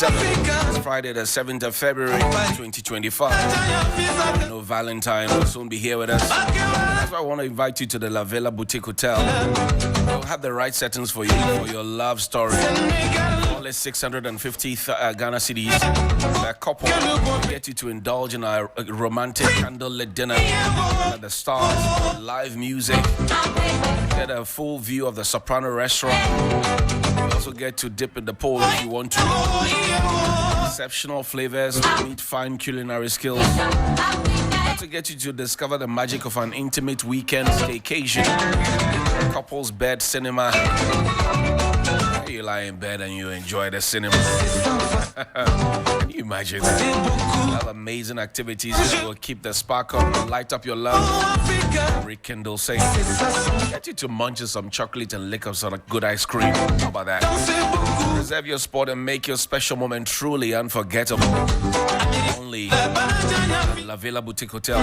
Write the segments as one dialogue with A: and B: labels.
A: It's Friday, the 7th of February, 2025. I know Valentine will soon be here with us. That's why I want to invite you to the La Villa Boutique Hotel. We'll have the right settings for you for your love story. Only 650 Ghana cedis. A couple will get you to indulge in a romantic candlelit dinner at the stars, live music. Get a full view of the Soprano restaurant. You also get to dip in the pool if you want to. Exceptional flavors, meet fine culinary skills. To get you to discover the magic of an intimate weekend staycation. A couple's bed cinema. You lie in bed and you enjoy the cinema. Can you imagine that? You have amazing activities that will keep the spark up, light up your love, rekindle same. Get you to munch some chocolate and lick up some good ice cream. How about that? Reserve your spot and make your special moment truly unforgettable. Only La Villa Boutique Hotel.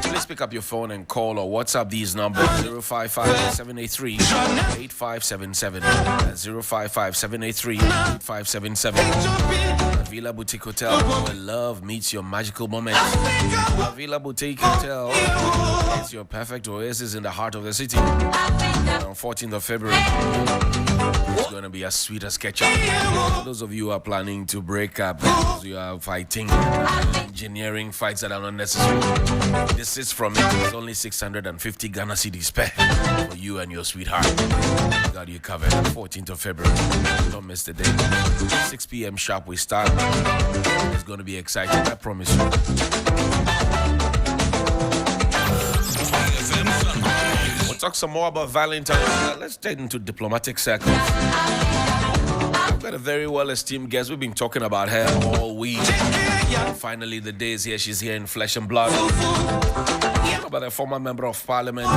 A: Please pick up your phone and call or WhatsApp these numbers: 055-783-8577 and 055-783-8577. La Villa Boutique Hotel, where love meets your magical moments. La Villa Boutique Hotel is your perfect oasis in the heart of the city. On 14th of February, it's going to be as sweet as ketchup. For those of you who are planning to break up, those you are fighting, engineering fights that are not necessary, this is from it. It's only 650 Ghana cedis per for you and your sweetheart. Got you covered. 14th of February. Don't miss the day. 6 p.m. sharp we start. It's going to be exciting, I promise you. We'll talk some more about Valentine. Let's get into diplomatic circles. I've got a very well-esteemed guest. We've been talking about her all week. Finally, the day is here. She's here in flesh and blood. About a former member of parliament,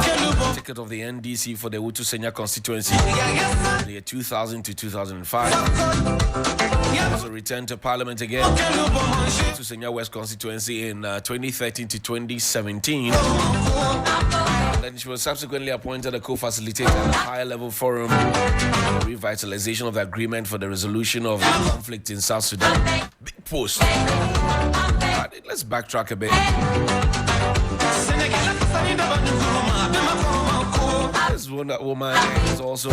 A: ticket of the NDC for the Utu Senya constituency, in the year 2000 to 2005. Also returned to parliament again, Utu Senya West constituency in 2013 to 2017. Then she was subsequently appointed a co-facilitator at a high-level forum on the revitalization of the agreement for the resolution of the conflict in South Sudan. Big post. Let's backtrack a bit. This woman is also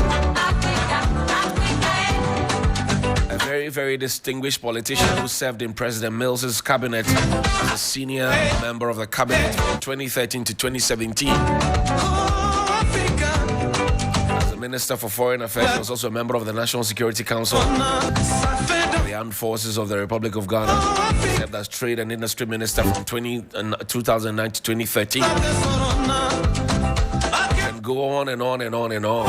A: a very, very distinguished politician who served in President Mills's cabinet as a senior member of the cabinet from 2013 to 2017. As a Minister for Foreign Affairs, he was also a member of the National Security Council, the Armed Forces of the Republic of Ghana. He served as Trade and Industry Minister from 2009 to 2013. And go on and on and on and on.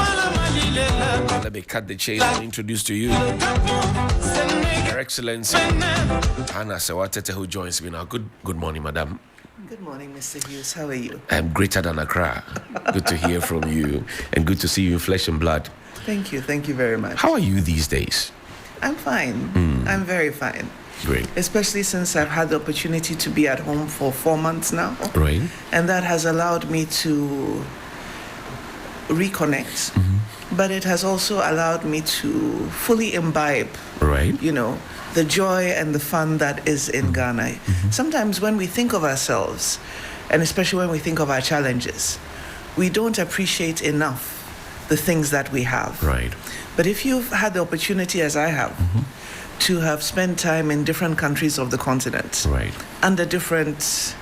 A: Let me cut the chase and introduce to you Her Excellency Hanna Serwaa Tetteh, who joins me now. Good morning, madam.
B: Good morning, Mr. Hughes. How are you?
A: I'm greater than Accra. Good to hear from you and good to see you in flesh and blood.
B: Thank you. Thank you very much.
A: How are you these days?
B: I'm fine. I'm very fine.
A: Great.
B: Especially since I've had the opportunity to be at home for 4 months now.
A: Right.
B: And that has allowed me to reconnect. But it has also allowed me to fully imbibe,
A: right,
B: the joy and the fun that is in Ghana. Sometimes when we think of ourselves, and especially when we think of our challenges, we don't appreciate enough the things that we have.
A: Right.
B: But if you've had the opportunity, as I have, to have spent time in different countries of the continent,
A: right,
B: under different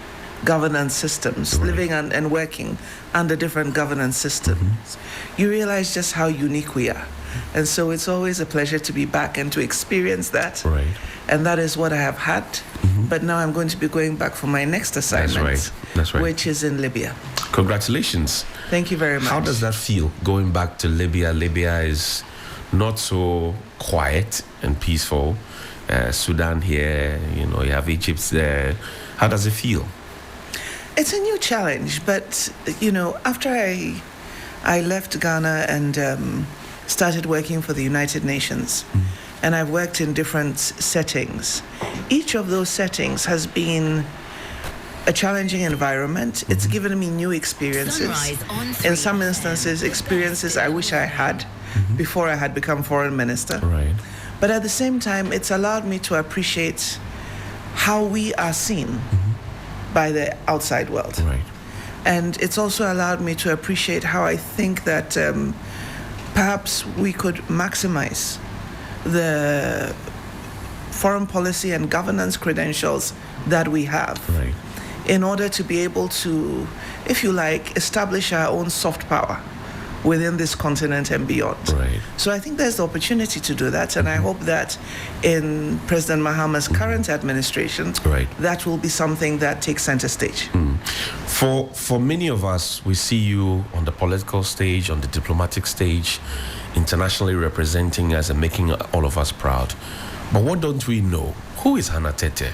B: governance systems,
A: right,
B: living and working under different governance systems, you realize just how unique we are. And so it's always a pleasure to be back and to experience that.
A: Right.
B: And that is what I have had. But now I'm going to be going back for my next assignment,
A: That's right.
B: which is in Libya.
A: Congratulations.
B: Thank you very much.
A: How does that feel, going back to Libya? Libya is not so quiet and peaceful. Sudan here, you have Egypt there. How does it feel?
B: It's a new challenge, but, after I left Ghana and started working for the United Nations, and I've worked in different settings, each of those settings has been a challenging environment. It's given me new experiences. In some instances, experiences I wish I had before I had become foreign minister.
A: Right.
B: But at the same time, it's allowed me to appreciate how we are seen by the outside world.
A: Right.
B: And it's also allowed me to appreciate how I think that perhaps we could maximize the foreign policy and governance credentials that we have,
A: Right.
B: in order to be able to, if you like, establish our own soft power within this continent and beyond.
A: Right.
B: So I think there's the opportunity to do that, and I hope that in President Mahama's current administration,
A: Right.
B: that will be something that takes center stage.
A: For many of us, we see you on the political stage, on the diplomatic stage, internationally representing us and making all of us proud. But what don't we know? Who is Hanna Tetteh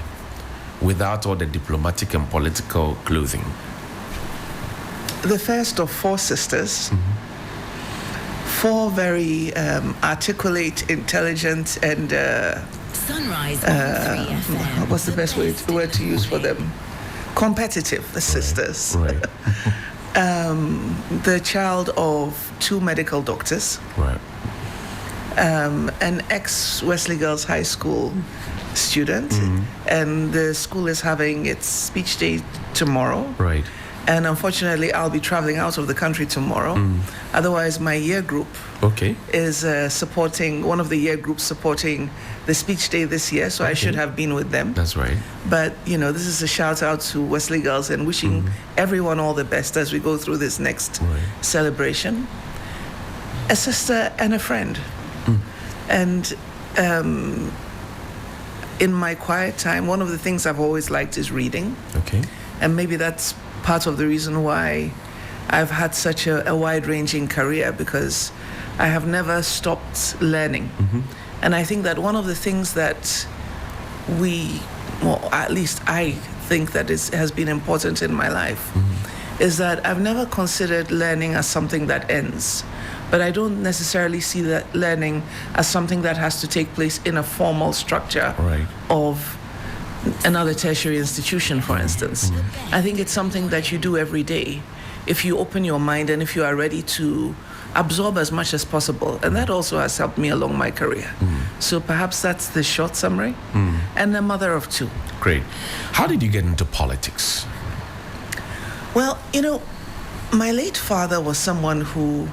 A: without all the diplomatic and political clothing?
B: The first of four sisters, four very articulate, intelligent, and
C: Sunrise on 3 FM.
B: what's the best word to use for them? Competitive sisters.
A: Right.
B: The child of two medical doctors,
A: Right.
B: an ex-Wesley Girls High School student, and the school is having its speech day tomorrow.
A: Right.
B: And unfortunately, I'll be traveling out of the country tomorrow. Otherwise, my year group
A: Okay.
B: is supporting, one of the year groups supporting the speech day this year, so I should have been with them.
A: That's right.
B: But, you know, this is a shout out to Wesley Girls and wishing everyone all the best as we go through this next celebration. A sister and a friend. And in my quiet time, one of the things I've always liked is reading.
A: Okay.
B: And maybe that's part of the reason why I've had such a wide-ranging career, because I have never stopped learning. And I think that one of the things that at least I think that has been important in my life, is that I've never considered learning as something that ends. But I don't necessarily see that learning as something that has to take place in a formal structure
A: Right.
B: of another tertiary institution, for instance. I think it's something that you do every day if you open your mind and if you are ready to absorb as much as possible. And that also has helped me along my career. So perhaps that's the short summary. And a mother of two.
A: Great. How did you get into politics?
B: Well, you know, my late father was someone who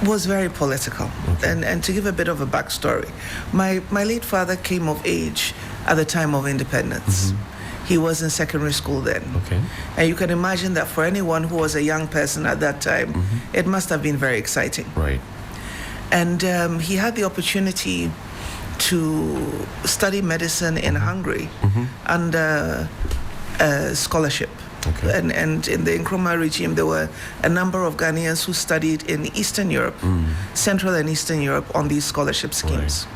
B: was very political. And to give a bit of a backstory, my late father came of age at the time of independence. He was in secondary school then.
A: Okay.
B: And you can imagine that for anyone who was a young person at that time, it must have been very exciting.
A: Right.
B: And he had the opportunity to study medicine in Hungary under a scholarship.
A: Okay.
B: And in the Nkrumah regime, there were a number of Ghanaians who studied in Eastern Europe, Central and Eastern Europe, on these scholarship schemes.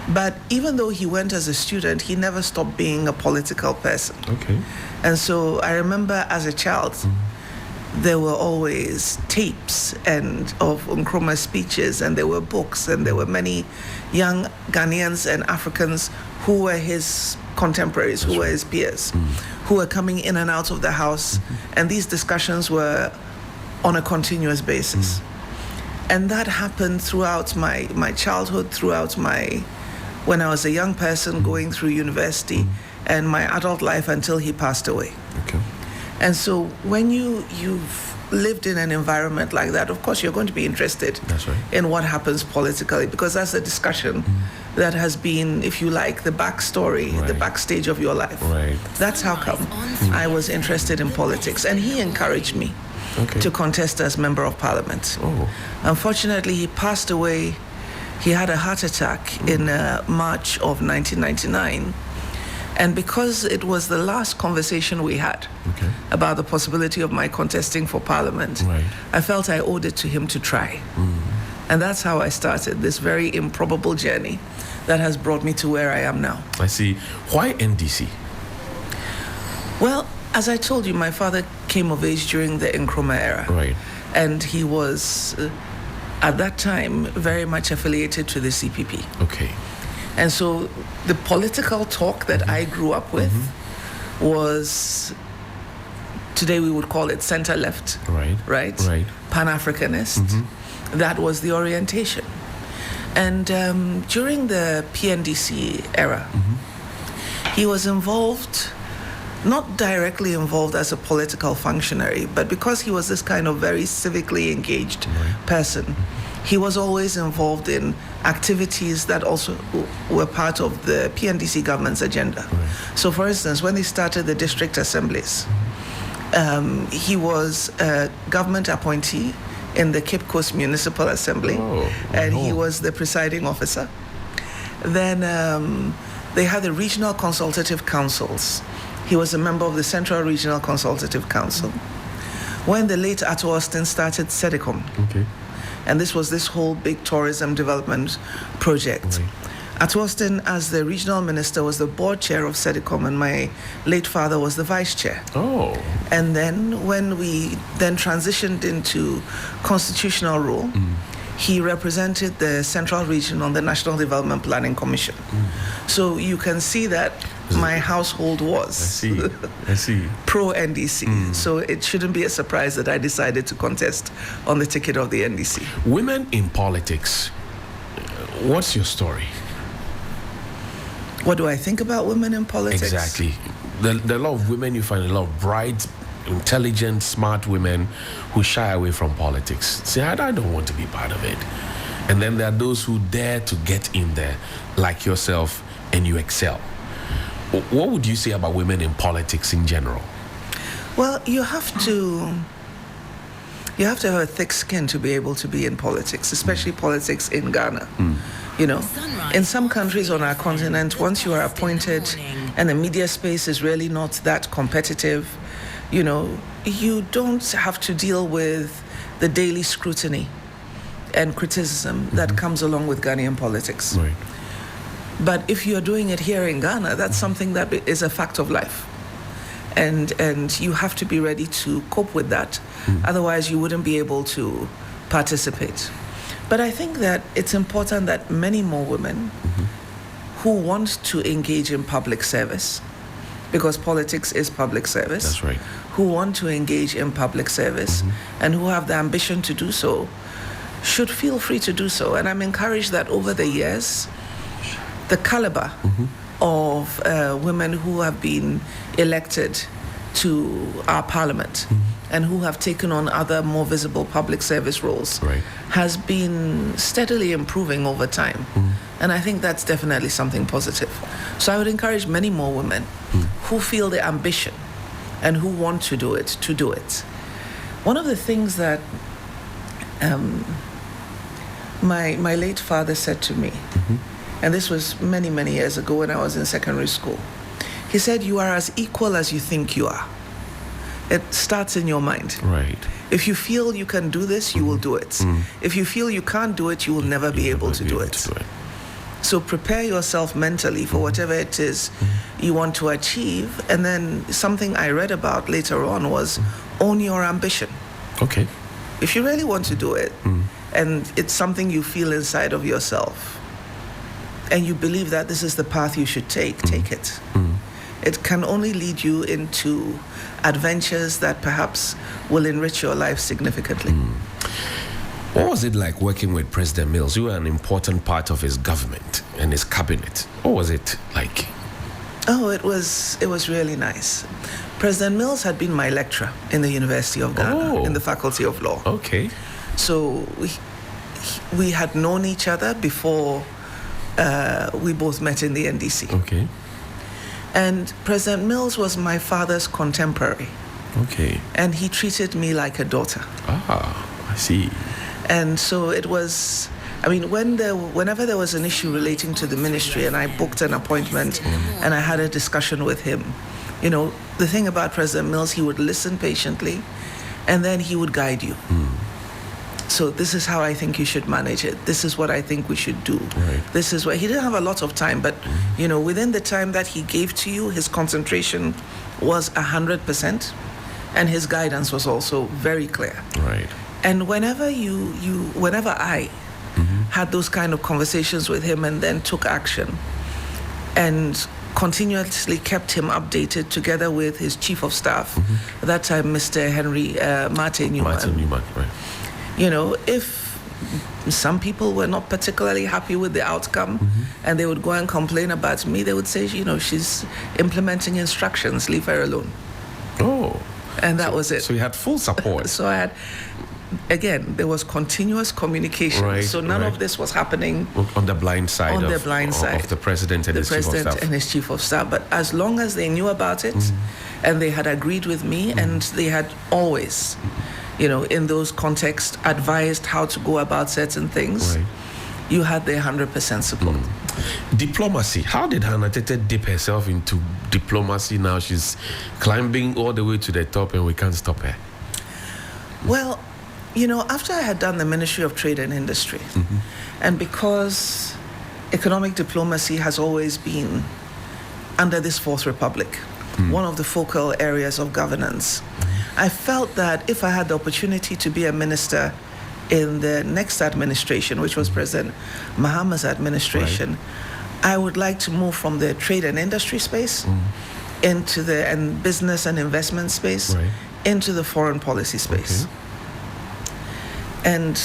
B: But even though he went as a student, he never stopped being a political person.
A: Okay.
B: And so I remember as a child, there were always tapes of Nkrumah speeches, and there were books, and there were many young Ghanaians and Africans who were his contemporaries, who were his peers, who were coming in and out of the house, and these discussions were on a continuous basis. And that happened throughout my childhood, when I was a young person going through university, and my adult life until he passed away.
A: Okay.
B: And so when you've lived in an environment like that, of course you're going to be interested
A: That's right.
B: in what happens politically, because that's a discussion that has been, if you like, the backstory, the
A: Right.
B: backstage of your life.
A: Right.
B: That's how come I was interested in politics. And he encouraged me to contest as member of parliament.
A: Oh.
B: Unfortunately, he passed away. He had a heart attack in March of 1999. And because it was the last conversation we had about the possibility of my contesting for parliament, I felt I owed it to him to try. And that's how I started this very improbable journey that has brought me to where I am now.
A: I see. Why NDC?
B: Well, as I told you, my father came of age during the Nkrumah era.
A: Right.
B: And he was, at that time, very much affiliated to the CPP.
A: Okay.
B: And so the political talk that I grew up with was, today we would call it center-left.
A: Right.
B: Right?
A: Right.
B: Pan-Africanist. That was the orientation. And during the PNDC era, he was involved, not directly involved as a political functionary, but because he was this kind of very civically engaged person, he was always involved in activities that also were part of the PNDC government's agenda. So, for instance, when they started the district assemblies, he was a government appointee in the Cape Coast Municipal Assembly, and he was the presiding officer. Then they had the regional consultative councils. He was a member of the Central Regional Consultative Council. When the late Ato Austin started SEDICOM, and this was this whole big tourism development project. Ato Austin, as the regional minister, was the board chair of SEDICOM, and my late father was the vice chair. And then when we then transitioned into constitutional rule, he represented the Central Region on the National Development Planning Commission. So you can see that my household was pro-NDC. So it shouldn't be a surprise that I decided to contest on the ticket of the NDC.
A: Women in politics, what's your story?
B: What do I think about women in politics?
A: Exactly. There are a lot of women, you find a lot of bright, intelligent, smart women who shy away from politics. Say, I don't want to be part of it. And then there are those who dare to get in there, like yourself, and you excel. What would you say about women in politics in general?
B: Well, you have to have a thick skin to be able to be in politics, especially politics in Ghana. You know, in some countries on our continent, once you are appointed and the media space is really not that competitive, you know, you don't have to deal with the daily scrutiny and criticism that comes along with Ghanaian politics. But if you're doing it here in Ghana, that's something that is a fact of life. And you have to be ready to cope with that. Otherwise, you wouldn't be able to participate. But I think that it's important that many more women who want to engage in public service, because politics is public service.
A: That's right.
B: Who want to engage in public service and who have the ambition to do so, should feel free to do so. And I'm encouraged that over the years, the caliber of women who have been elected to our parliament and who have taken on other more visible public service roles has been steadily improving over time. And I think that's definitely something positive. So I would encourage many more women who feel the ambition and who want to do it, to do it. One of the things that my late father said to me, and this was many, many years ago when I was in secondary school, he said, you are as equal as you think you are. It starts in your mind. If you feel you can do this, you will do it. If you feel you can't do it, you will never be able to do it. So prepare yourself mentally for whatever it is you want to achieve. And then something I read about later on was own your ambition. If you really want to do it, and it's something you feel inside of yourself, and you believe that this is the path you should take, take it. It can only lead you into adventures that perhaps will enrich your life significantly.
A: What was it like working with President Mills? You were an important part of his government and his cabinet. What was it like?
B: Oh, it was really nice. President Mills had been my lecturer in the University of Ghana in the Faculty of Law. So we had known each other before we both met in the NDC. And President Mills was my father's contemporary. And he treated me like a daughter.
A: I see.
B: And so it was, I mean, whenever there was an issue relating to the ministry and I booked an appointment and I had a discussion with him, you know, the thing about President Mills, he would listen patiently and then he would guide you. So this is how I think you should manage it. This is what I think we should do. This is what, he didn't have a lot of time, but you know, within the time that he gave to you, his concentration was 100%, and his guidance was also very clear. And whenever I had those kind of conversations with him and then took action and continuously kept him updated together with his chief of staff, at that time, Mr. Henry Martin Newman. You know, if some people were not particularly happy with the outcome, and they would go and complain about me. They would say, she's implementing instructions, leave her alone.
D: Oh.
B: And that was it.
D: So you had full support.
B: So I had, again, there was continuous communication.
D: Right,
B: so none of this was happening
D: on the blind side
B: of the
D: president and his chief of staff.
B: And his chief of staff. But as long as they knew about it, and they had agreed with me, and they had always, in those contexts, advised how to go about certain things,
D: Right.
B: you had their 100% support.
D: Diplomacy. How did Hanna Tetteh dip herself into diplomacy? Now she's climbing all the way to the top, and we can't stop her.
B: Well, after I had done the Ministry of Trade and Industry, and because economic diplomacy has always been, under this Fourth Republic, one of the focal areas of governance, I felt that if I had the opportunity to be a minister in the next administration, which was President Mahama's administration, I would like to move from the trade and industry space into the business and investment space into the foreign policy space. And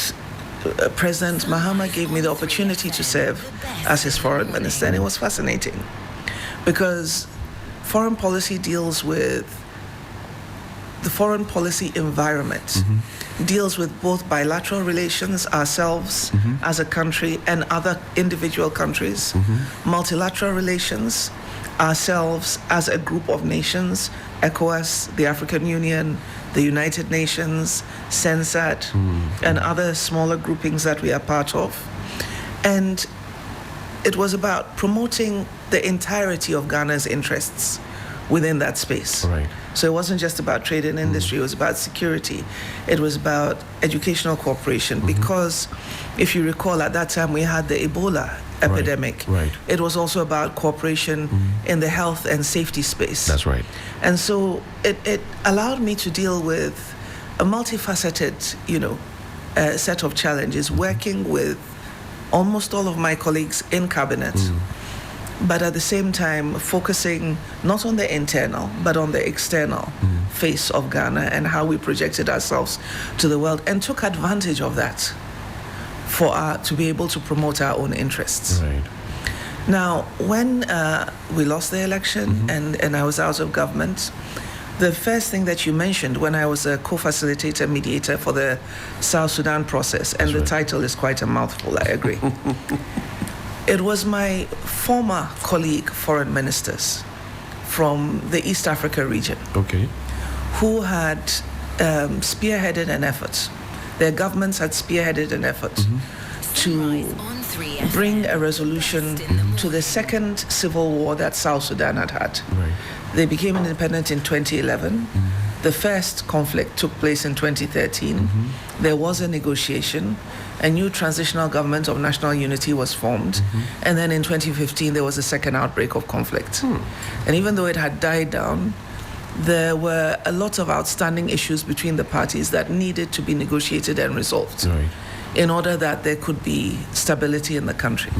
B: President Mahama gave me the opportunity to serve as his foreign minister, and it was fascinating because foreign policy deals with the foreign policy environment, deals with both bilateral relations, ourselves as a country and other individual countries, multilateral relations, ourselves as a group of nations, ECOWAS, the African Union, the United Nations, CENSAT, and other smaller groupings that we are part of. And it was about promoting the entirety of Ghana's interests within that space.
D: Right.
B: So it wasn't just about trade and industry, it was about security. It was about educational cooperation, because if you recall, at that time we had the Ebola epidemic.
D: Right.
B: It was also about cooperation in the health and safety space.
D: That's right.
B: And so it allowed me to deal with a multifaceted, set of challenges, working with almost all of my colleagues in cabinet, but at the same time focusing not on the internal, but on the external face of Ghana and how we projected ourselves to the world, and took advantage of that to be able to promote our own interests.
D: Right.
B: Now, when we lost the election and I was out of government, the first thing that you mentioned when I was a co-facilitator mediator for the South Sudan process, and the title is quite a mouthful, I agree. It was my former colleague, foreign ministers from the East Africa region, who had spearheaded an effort. Their governments had spearheaded an effort to bring a resolution to the second civil war that South Sudan had had.
D: Right.
B: They became independent in 2011. The first conflict took place in 2013. There was a negotiation. A new transitional government of national unity was formed. And then in 2015, there was a second outbreak of conflict. And even though it had died down, there were a lot of outstanding issues between the parties that needed to be negotiated and resolved in order that there could be stability in the country.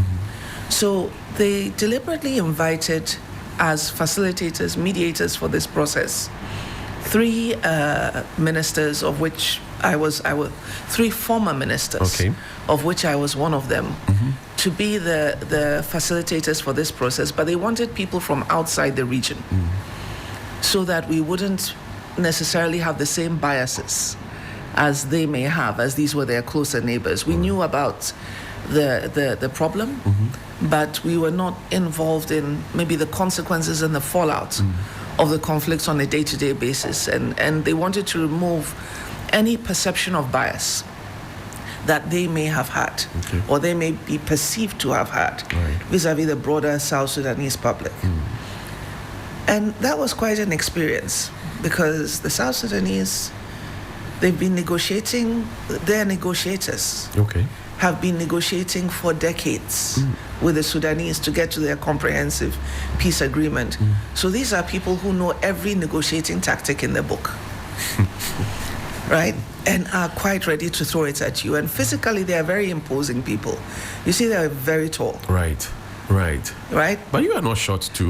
B: So they deliberately invited, as facilitators, mediators for this process, three ministers, of which I was three former ministers, of which I was one of them, to be the facilitators for this process. But they wanted people from outside the region, so that we wouldn't necessarily have the same biases as they may have, as these were their closer neighbors. We knew about the problem, but we were not involved in maybe the consequences and the fallout of the conflicts on a day-to-day basis. And they wanted to remove any perception of bias that they may have had, or they may be perceived to have had, vis-a-vis the broader South Sudanese public. And that was quite an experience, because the South Sudanese, they've been negotiating, their negotiators have been negotiating for decades with the Sudanese to get to their comprehensive peace agreement. So these are people who know every negotiating tactic in the book, right? And are quite ready to throw it at you. And physically, they are very imposing people. You see, they're very tall.
D: Right. But you are not short too.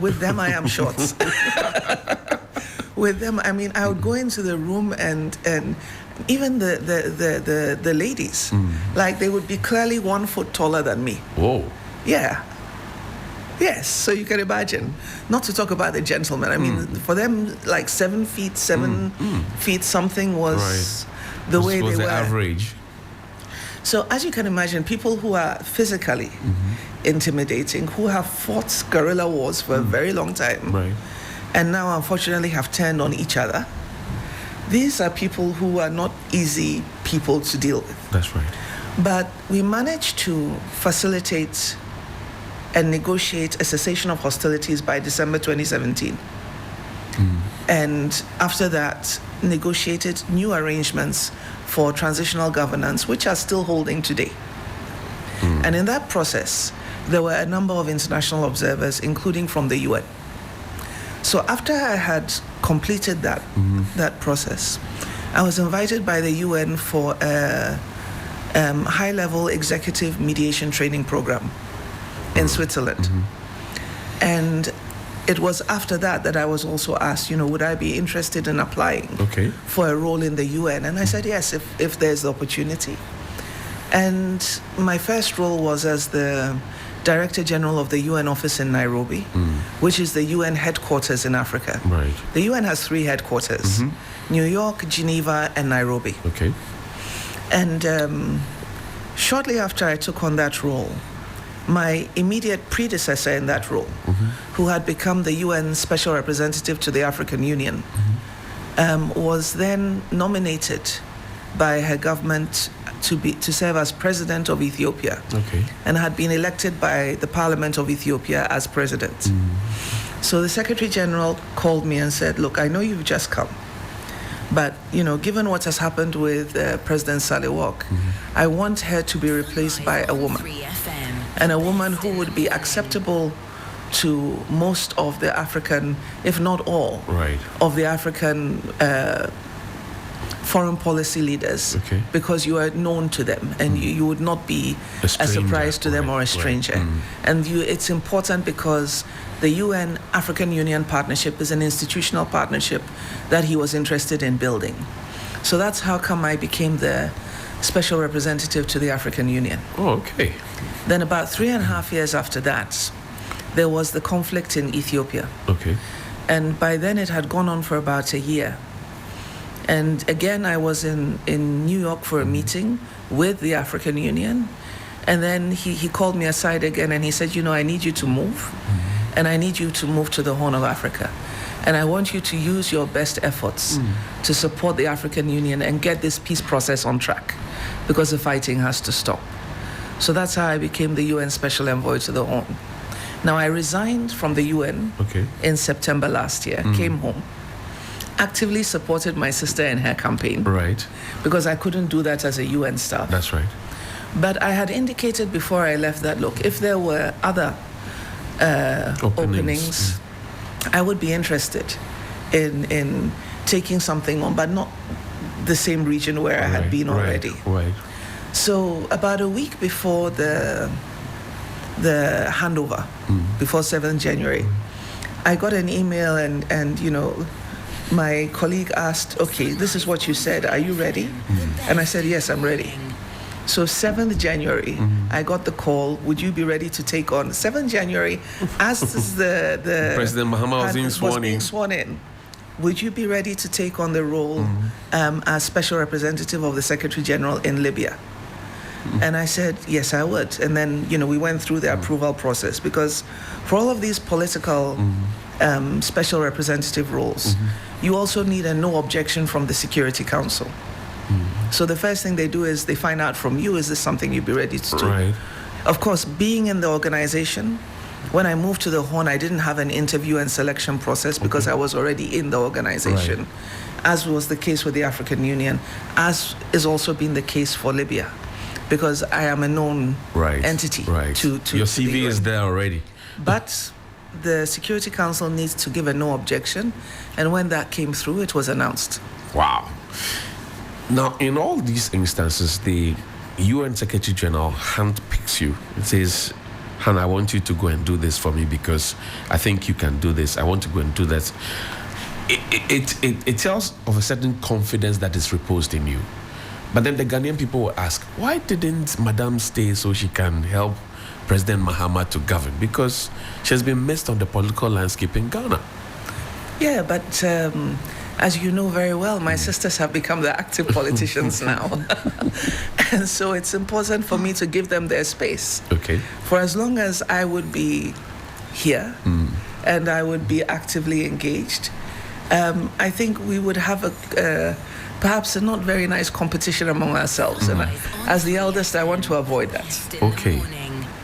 B: With them, I am short. With them, I mean, I would go into the room and even the ladies, like they would be clearly 1 foot taller than me.
D: Whoa.
B: Yeah. Yes, so you can imagine. Not to talk about the gentlemen. I mean, for them, like 7 feet, 7 feet something was the way
D: was
B: they
D: the
B: were.
D: average.
B: So as you can imagine, people who are physically intimidating, who have fought guerrilla wars for a very long time,
D: Right.
B: and now unfortunately have turned on each other, these are people who are not easy people to deal with.
D: That's right.
B: But we managed to facilitate and negotiate a cessation of hostilities by December 2017. And after that, negotiated new arrangements for transitional governance, which are still holding today. And in that process, there were a number of international observers, including from the UN. So after I had completed that process, I was invited by the UN for a high-level executive mediation training program in Switzerland. And it was after that I was also asked, would I be interested in applying for a role in the UN? And I said yes, if there's the opportunity. And my first role was as the Director General of the UN office in Nairobi, which is the UN headquarters in Africa.
D: Right.
B: The UN has 3 headquarters, New York, Geneva, and Nairobi.
D: Okay.
B: And shortly after I took on that role, my immediate predecessor in that role, who had become the UN Special Representative to the African Union, was then nominated by her government to serve as president of Ethiopia, and had been elected by the Parliament of Ethiopia as president. So the Secretary General called me and said, look, I know you've just come, but given what has happened with President Saleh, I want her to be replaced by a woman, and a woman who would be acceptable to most of the African, if not all, of the African foreign policy leaders, because you are known to them and you would not be a surprise to them or a stranger. And it's important because the UN African Union partnership is an institutional partnership that he was interested in building. So that's how come I became the special representative to the African Union.
D: Oh, okay.
B: Then about 3.5 years after that, there was the conflict in Ethiopia.
D: Okay.
B: And by then it had gone on for about a year. And again, I was in New York for a meeting with the African Union. And then he called me aside again and he said, I need you to move. And I need you to move to the Horn of Africa. And I want you to use your best efforts to support the African Union and get this peace process on track, because the fighting has to stop. So that's how I became the UN Special Envoy to the Horn. Now, I resigned from the UN in September last year, came home, actively supported my sister in her campaign.
D: Right.
B: Because I couldn't do that as a UN staff.
D: That's right.
B: But I had indicated before I left that, look, if there were other openings, I would be interested in taking something on, but not the same region where I had been already.
D: Right.
B: So about a week before the handover, before 7th January, I got an email and my colleague asked, okay, this is what you said, are you ready? And I said, yes, I'm ready. So 7th January, I got the call, would you be ready to take on? 7th January, as the
D: President Mahama was
B: being sworn in, would you be ready to take on the role as Special Representative of the Secretary General in Libya? And I said, yes, I would. And then, we went through the approval process, because for all of these political special representative roles, you also need a no objection from the Security Council. So the first thing they do is they find out from you, is this something you'd be ready to do?
D: Right.
B: Of course, being in the organization, when I moved to the Horn, I didn't have an interview and selection process because I was already in the organization, as was the case with the African Union, as is also been the case for Libya, because I am a known entity. To
D: your CV is there already.
B: But the Security Council needs to give a no objection, and when that came through, it was announced.
D: Wow. Now, in all these instances, the UN Secretary General handpicks you. It says, Hanna, I want you to go and do this for me because I think you can do this. I want to go and do that. it tells of a certain confidence that is reposed in you. But then the Ghanaian people will ask, why didn't Madame stay so she can help President Mahama to govern? Because she has been missed on the political landscape in Ghana.
B: Yeah, but as you know very well, my sisters have become the active politicians now. And so it's important for me to give them their space.
D: Okay.
B: For as long as I would be here and I would be actively engaged, I think we would have perhaps a not very nice competition among ourselves. And as the eldest, I want to avoid that.
D: Okay,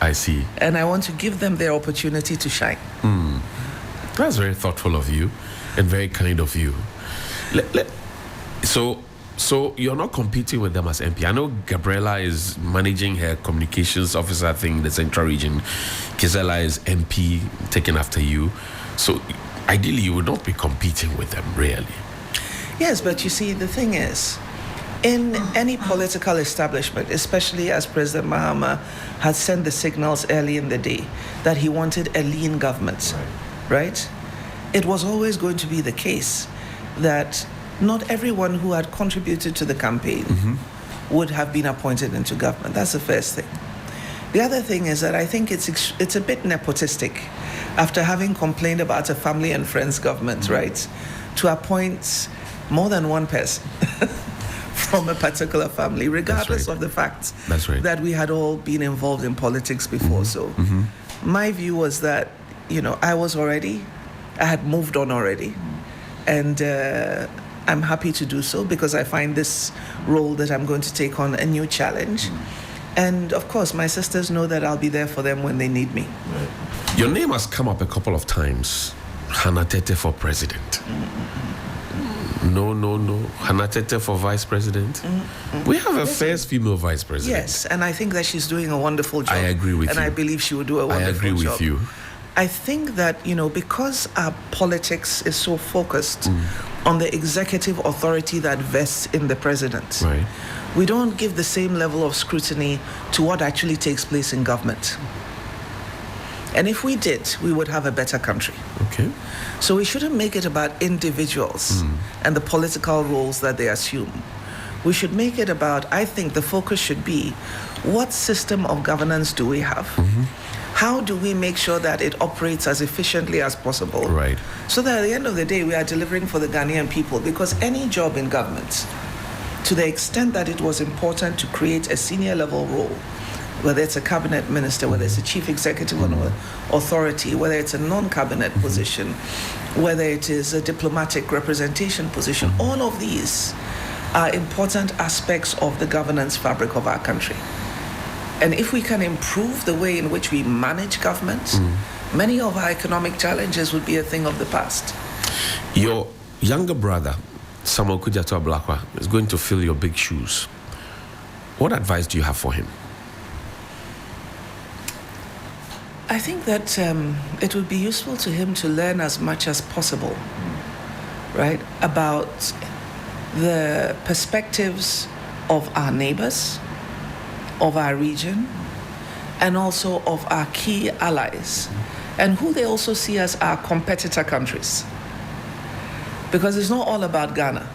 D: I see.
B: And I want to give them their opportunity to shine.
D: That's very thoughtful of you and very kind of you. So you're not competing with them as MP. I know Gabriela is managing her communications officer thing in the Central Region. Kizela is MP, taken after you. So ideally, you would not be competing with them, really.
B: Yes, but you see, the thing is, in any political establishment, especially as President Mahama had sent the signals early in the day that he wanted a lean government, right? It was always going to be the case that not everyone who had contributed to the campaign would have been appointed into government. That's the first thing. The other thing is that I think it's a bit nepotistic, after having complained about a family and friends government, right, to appoint more than one person from a particular family, regardless of the fact that we had all been involved in politics before. So my view was that, I had moved on already, and I'm happy to do so because I find this role that I'm going to take on a new challenge. And of course, my sisters know that I'll be there for them when they need me.
D: Your name has come up a couple of times. Hanna Tetteh for president. No. Hanna Tetteh for vice president. We have a first female vice president.
B: Yes, and I think that she's doing a wonderful job.
D: I agree with you.
B: And I believe she will do a wonderful job.
D: I agree with you.
B: I think that, because our politics is so focused on the executive authority that vests in the president,
D: right,
B: we don't give the same level of scrutiny to what actually takes place in government. And if we did, we would have a better country.
D: Okay.
B: So we shouldn't make it about individuals and the political roles that they assume. We should make it about, I think the focus should be, what system of governance do we have? How do we make sure that it operates as efficiently as possible?
D: Right.
B: So that at the end of the day, we are delivering for the Ghanaian people. Because any job in government, to the extent that it was important to create a senior level role, whether it's a cabinet minister, whether it's a chief executive authority, whether it's a non-cabinet position, whether it is a diplomatic representation position, all of these are important aspects of the governance fabric of our country. And if we can improve the way in which we manage government, many of our economic challenges would be a thing of the past.
D: Your younger brother, Samuel Kudjatu Ablakwa, is going to fill your big shoes. What advice do you have for him?
B: I think that it would be useful to him to learn as much as possible, right, about the perspectives of our neighbors, of our region, and also of our key allies, and who they also see as our competitor countries. Because it's not all about Ghana.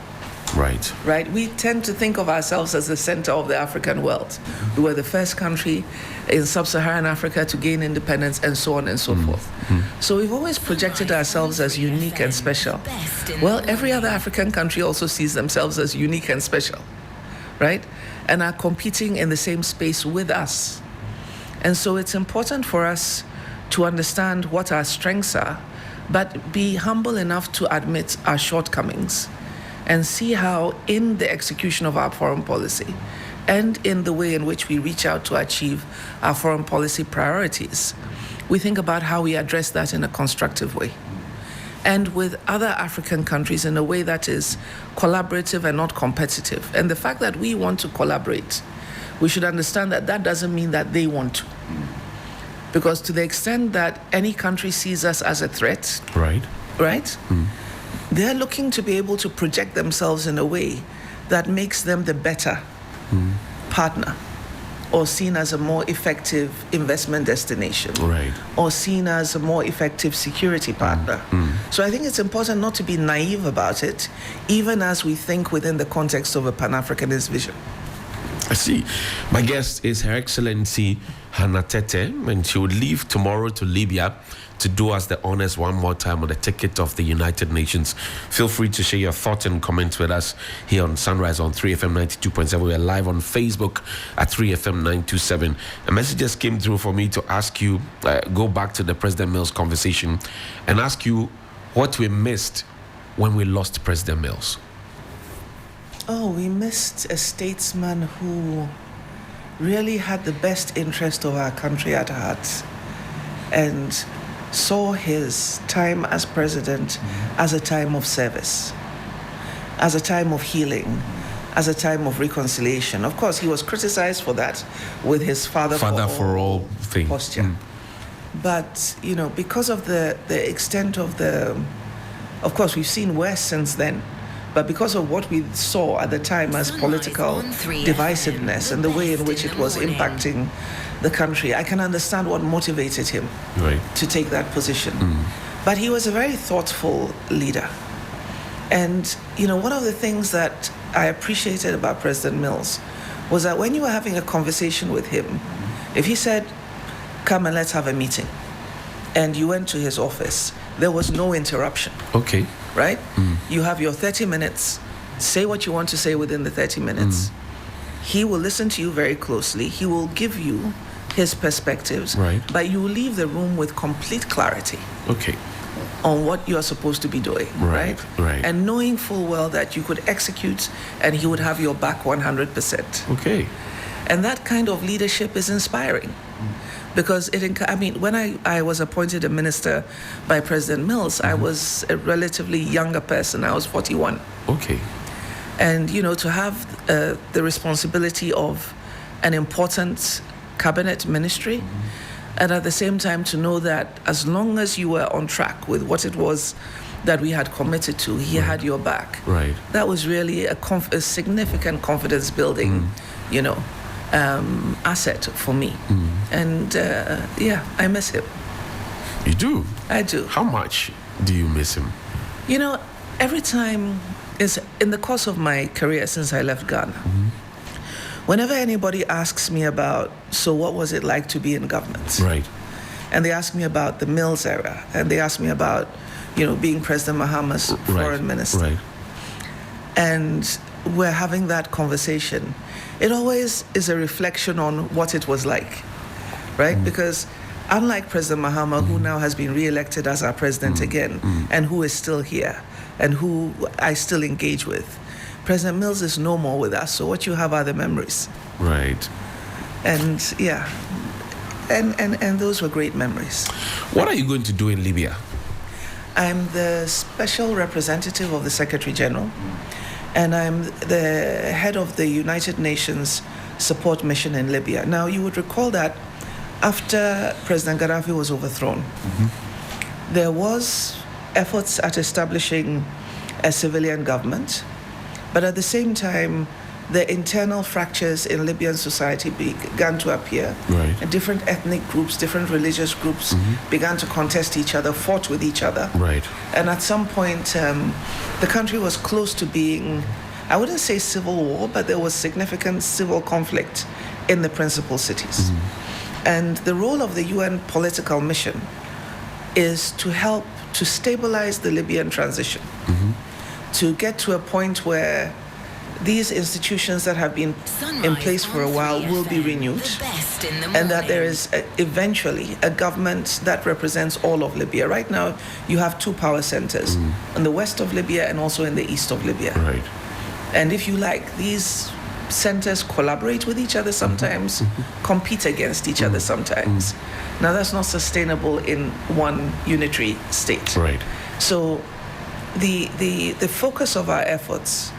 B: Right? We tend to think of ourselves as the center of the African world. We were the first country in sub-Saharan Africa to gain independence, and so on and so forth. So we've always projected ourselves as unique and special. Well, every other African country also sees themselves as unique and special, right? And are competing in the same space with us. And so it's important for us to understand what our strengths are, but be humble enough to admit our shortcomings and see how in the execution of our foreign policy and in the way in which we reach out to achieve our foreign policy priorities, we think about how we address that in a constructive way. And with other African countries in a way that is collaborative and not competitive. And the fact that we want to collaborate, we should understand that that doesn't mean that they want to. Because to the extent that any country sees us as a threat, right? They're looking to be able to project themselves in a way that makes them the better partner or seen as a more effective investment destination,
D: Right.
B: or seen as a more effective security partner. So I think it's important not to be naive about it, even as we think within the context of a Pan-Africanist vision.
D: I see. My guest is Her Excellency Hanna Tetteh, and she would leave tomorrow to Libya to do us the honors one more time on the ticket of the United Nations. Feel free to share your thoughts and comments with us here on Sunrise on 3FM 92.7. We're live on Facebook at 3FM 927. A message just came through for me to ask you, go back to the President Mills conversation and ask you what we missed when we lost President Mills.
B: Oh, we missed a statesman who really had the best interest of our country at heart and saw his time as president as a time of service, as a time of healing, as a time of reconciliation. Of course, he was criticized for that with his father for all
D: thing.
B: posture. But, you know, because of the extent of of course, we've seen worse since then, but because of what we saw at the time as political divisiveness and the way in which it was impacting the country, I can understand what motivated him to take that position. But he was a very thoughtful leader. And, you know, one of the things that I appreciated about President Mills was that when you were having a conversation with him, if he said, "Come and let's have a meeting," and you went to his office, there was no interruption.
D: Okay.
B: Right? You have your 30 minutes, say what you want to say within the 30 minutes. He will listen to you very closely. He will give you his perspectives, but you will leave the room with complete clarity on what you are supposed to be doing, right? And knowing full well that you could execute and he would have your back 100%.
D: Okay.
B: And that kind of leadership is inspiring. Because when I was appointed a minister by President Mills, I was a relatively younger person. I was 41.
D: Okay.
B: And, you know, to have the responsibility of an important cabinet ministry, and at the same time to know that as long as you were on track with what it was that we had committed to, he had your back.
D: Right.
B: That was really a significant confidence building, you know, asset for me. And I miss him.
D: You do?
B: I do.
D: How much do you miss him?
B: You know, every time is in the course of my career since I left Ghana, whenever anybody asks me about, so what was it like to be in government?
D: Right.
B: And they ask me about the Mills era, and they ask me about, you know, being President Mahama's foreign minister.
D: Right.
B: And we're having that conversation. It always is a reflection on what it was like, right? Because unlike President Mahama, who now has been re-elected as our president again, and who is still here, and who I still engage with, President Mills is no more with us, so what you have are the memories.
D: Right.
B: And yeah, and those were great memories.
D: What are you going to do in Libya?
B: I'm the special representative of the Secretary General, and I'm the head of the United Nations support mission in Libya. Now, you would recall that after President Gaddafi was overthrown, there was efforts at establishing a civilian government, but at the same time, the internal fractures in Libyan society began to appear.
D: Right.
B: And different ethnic groups, different religious groups began to contest each other, fought with each other.
D: Right.
B: And at some point, the country was close to being, I wouldn't say civil war, but there was significant civil conflict in the principal cities. And the role of the UN political mission is to help to stabilize the Libyan transition, to get to a point where these institutions that have been in place for a while will be renewed, and that there is eventually a government that represents all of Libya. Right now, you have two power centers, in the west of Libya and also in the east of Libya.
D: Right.
B: And if you like, these centers collaborate with each other sometimes, compete against each other sometimes. Now, that's not sustainable in one unitary state.
D: Right.
B: So the focus of our efforts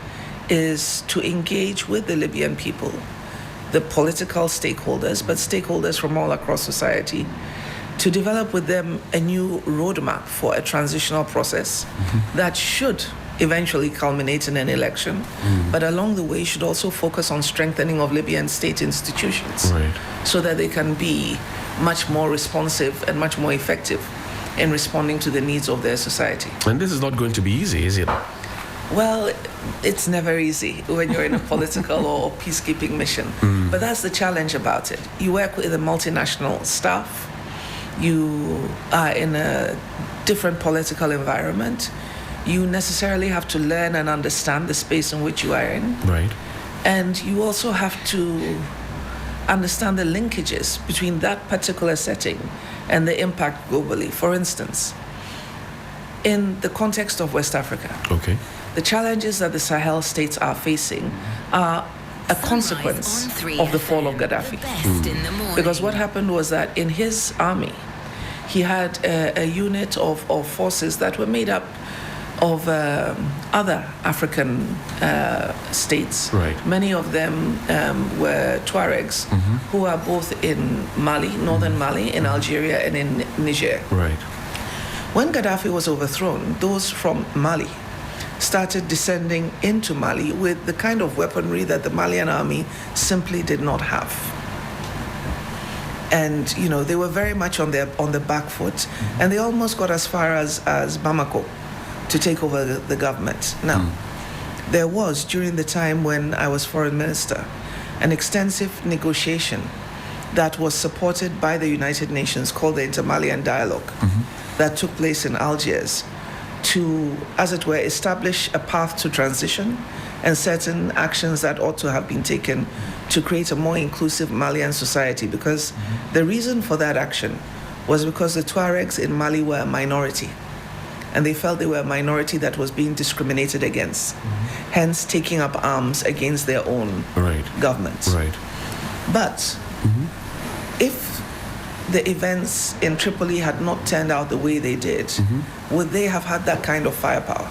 B: is to engage with the Libyan people, the political stakeholders, but stakeholders from all across society, to develop with them a new roadmap for a transitional process that should eventually culminate in an election. But along the way, should also focus on strengthening of Libyan state institutions,
D: Right.
B: so that they can be much more responsive and much more effective in responding to the needs of their society.
D: And this is not going to be easy, is it?
B: Well, it's never easy when you're in a political or peacekeeping mission. But that's the challenge about it. You work with a multinational staff. You are in a different political environment. You necessarily have to learn and understand the space in which you are in.
D: Right.
B: And you also have to understand the linkages between that particular setting and the impact globally. For instance, in the context of West Africa,
D: Okay.
B: the challenges that the Sahel states are facing are a consequence of the fall of Gaddafi. Because what happened was that in his army, he had a unit of forces that were made up of other African states.
D: Right.
B: Many of them were Tuaregs, who are both in Mali, northern Mali, in Algeria, and in Niger.
D: Right.
B: When Gaddafi was overthrown, those from Mali started descending into Mali with the kind of weaponry that the Malian army simply did not have. And they were very much on the back foot, and they almost got as far as Bamako to take over the government. Now, there was, during the time when I was foreign minister, an extensive negotiation that was supported by the United Nations called the Inter-Malian Dialogue that took place in Algiers to, as it were, establish a path to transition and certain actions that ought to have been taken to create a more inclusive Malian society. Because the reason for that action was because the Tuaregs in Mali were a minority, and they felt they were a minority that was being discriminated against, hence taking up arms against their own
D: Right.
B: governments.
D: Right.
B: But if the events in Tripoli had not turned out the way they did, would they have had that kind of firepower?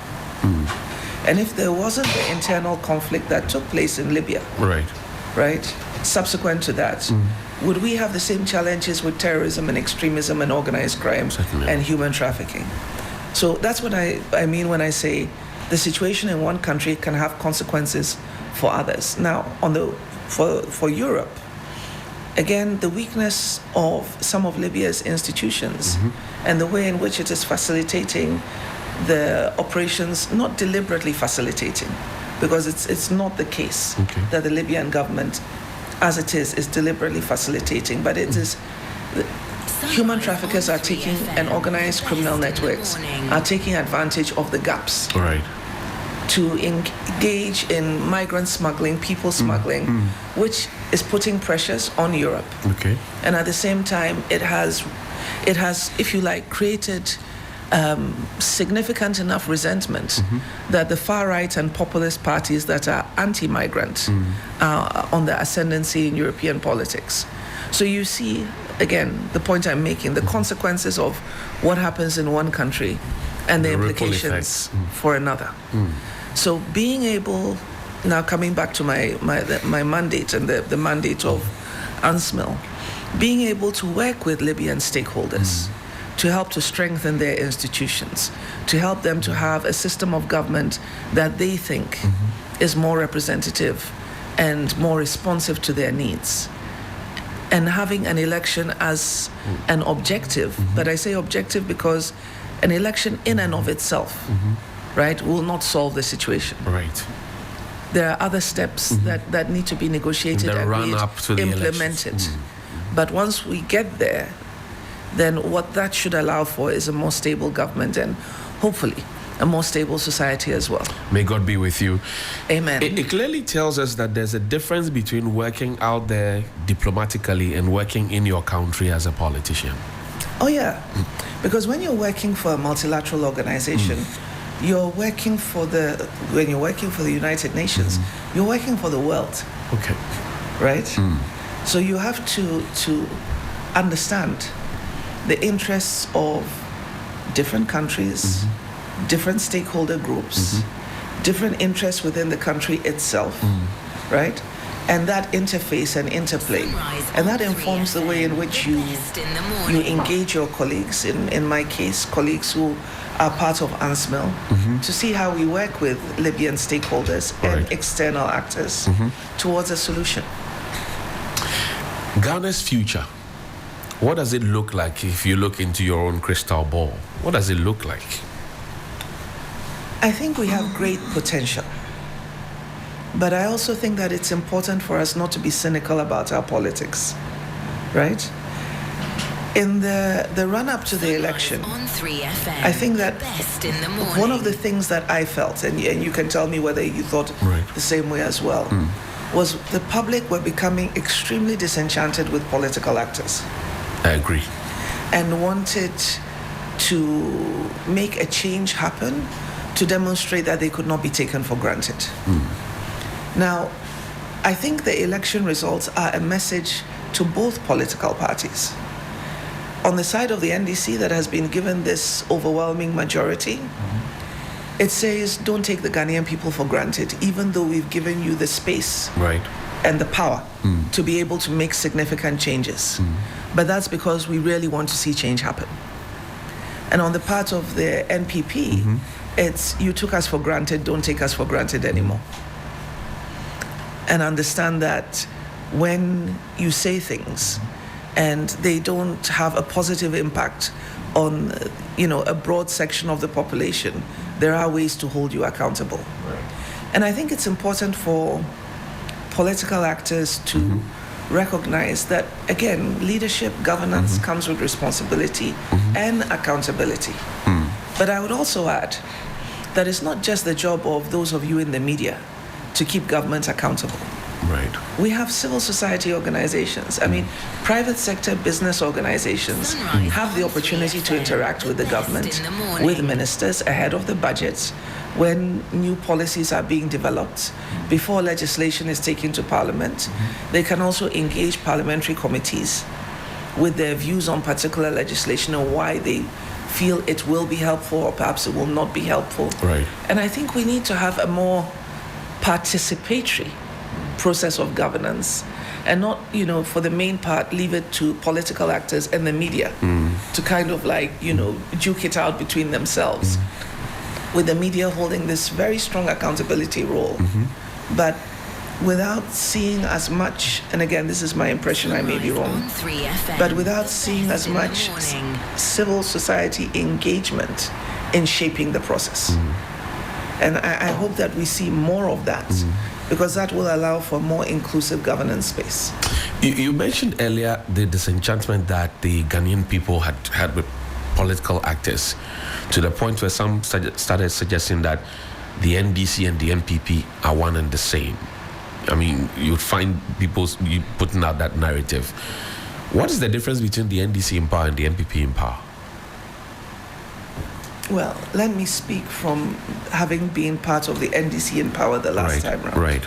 B: And if there wasn't the internal conflict that took place in Libya,
D: Right.
B: subsequent to that, would we have the same challenges with terrorism and extremism and organized crime
D: Certainly.
B: and human trafficking? So that's what I mean when I say the situation in one country can have consequences for others. Now, for Europe, again, the weakness of some of Libya's institutions and the way in which it is facilitating the operations, not deliberately facilitating, because it's not the case that the Libyan government, as it is deliberately facilitating, but it is human traffickers are taking, and organized criminal networks are taking advantage of the gaps
D: Right.
B: to engage in migrant smuggling, people smuggling, which is putting pressures on Europe.
D: Okay.
B: And at the same time, it has, if you like, created significant enough resentment that the far right and populist parties that are anti-migrant are on the ascendancy in European politics. So you see, again, the point I'm making, the consequences of what happens in one country and the
D: The ripple
B: implications
D: effects.
B: for another. So being able, now coming back to my mandate and the mandate of UNSMIL, being able to work with Libyan stakeholders to help to strengthen their institutions, to help them to have a system of government that they think is more representative and more responsive to their needs. And having an election as an objective, but I say objective because an election in and of itself, right, will not solve the situation.
D: Right.
B: There are other steps that need to be negotiated,
D: The
B: agreed,
D: run-up to the
B: implemented.
D: elections.
B: But once we get there, then what that should allow for is a more stable government and hopefully a more stable society as well.
D: May God be with you.
B: Amen.
D: It clearly tells us that there's a difference between working out there diplomatically and working in your country as a politician.
B: Oh yeah, because when you're working for a multilateral organization, when you're working for the United Nations, you're working for the world,
D: Okay.
B: right? So you have to understand the interests of different countries, different stakeholder groups, different interests within the country itself, right? and that interface and interplay. And that informs the way in which you engage your colleagues, in my case, colleagues who are part of UNSMIL, to see how we work with Libyan stakeholders and external actors towards a solution.
D: Ghana's future, what does it look like if you look into your own crystal ball? What does it look like?
B: I think we have great potential. But I also think that it's important for us not to be cynical about our politics, right? In the run-up to the election, I think that one of the things that I felt, and you can tell me whether you thought the same way as well, was the public were becoming extremely disenchanted with political actors.
D: I agree.
B: And wanted to make a change happen to demonstrate that they could not be taken for granted. Now, I think the election results are a message to both political parties. On the side of the NDC that has been given this overwhelming majority, it says, don't take the Ghanaian people for granted, even though we've given you the space and the power to be able to make significant changes. But that's because we really want to see change happen. And on the part of the NPP, it's, you took us for granted, don't take us for granted anymore. And understand that when you say things and they don't have a positive impact on, a broad section of the population, there are ways to hold you accountable. And I think it's important for political actors to recognize that, again, leadership, governance comes with responsibility and accountability. But I would also add that it's not just the job of those of you in the media to keep governments accountable. We have civil society organizations. I mean, private sector business organizations have the opportunity to interact with the government, with ministers ahead of the budgets, when new policies are being developed, before legislation is taken to Parliament. They can also engage parliamentary committees with their views on particular legislation and why they feel it will be helpful or perhaps it will not be helpful. And I think we need to have a more participatory process of governance and not, for the main part, leave it to political actors and the media to kind of duke it out between themselves, with the media holding this very strong accountability role, but without seeing as much, and again, this is my impression, I may be wrong, but without seeing as much civil society engagement in shaping the process. And I hope that we see more of that, because that will allow for more inclusive governance space.
D: You mentioned earlier the disenchantment that the Ghanaian people had with political actors, to the point where some started suggesting that the NDC and the NPP are one and the same. I mean, you'd find people putting out that narrative. What is the difference between the NDC in power and the NPP in power?
B: Well, let me speak from having been part of the NDC in power the last time round.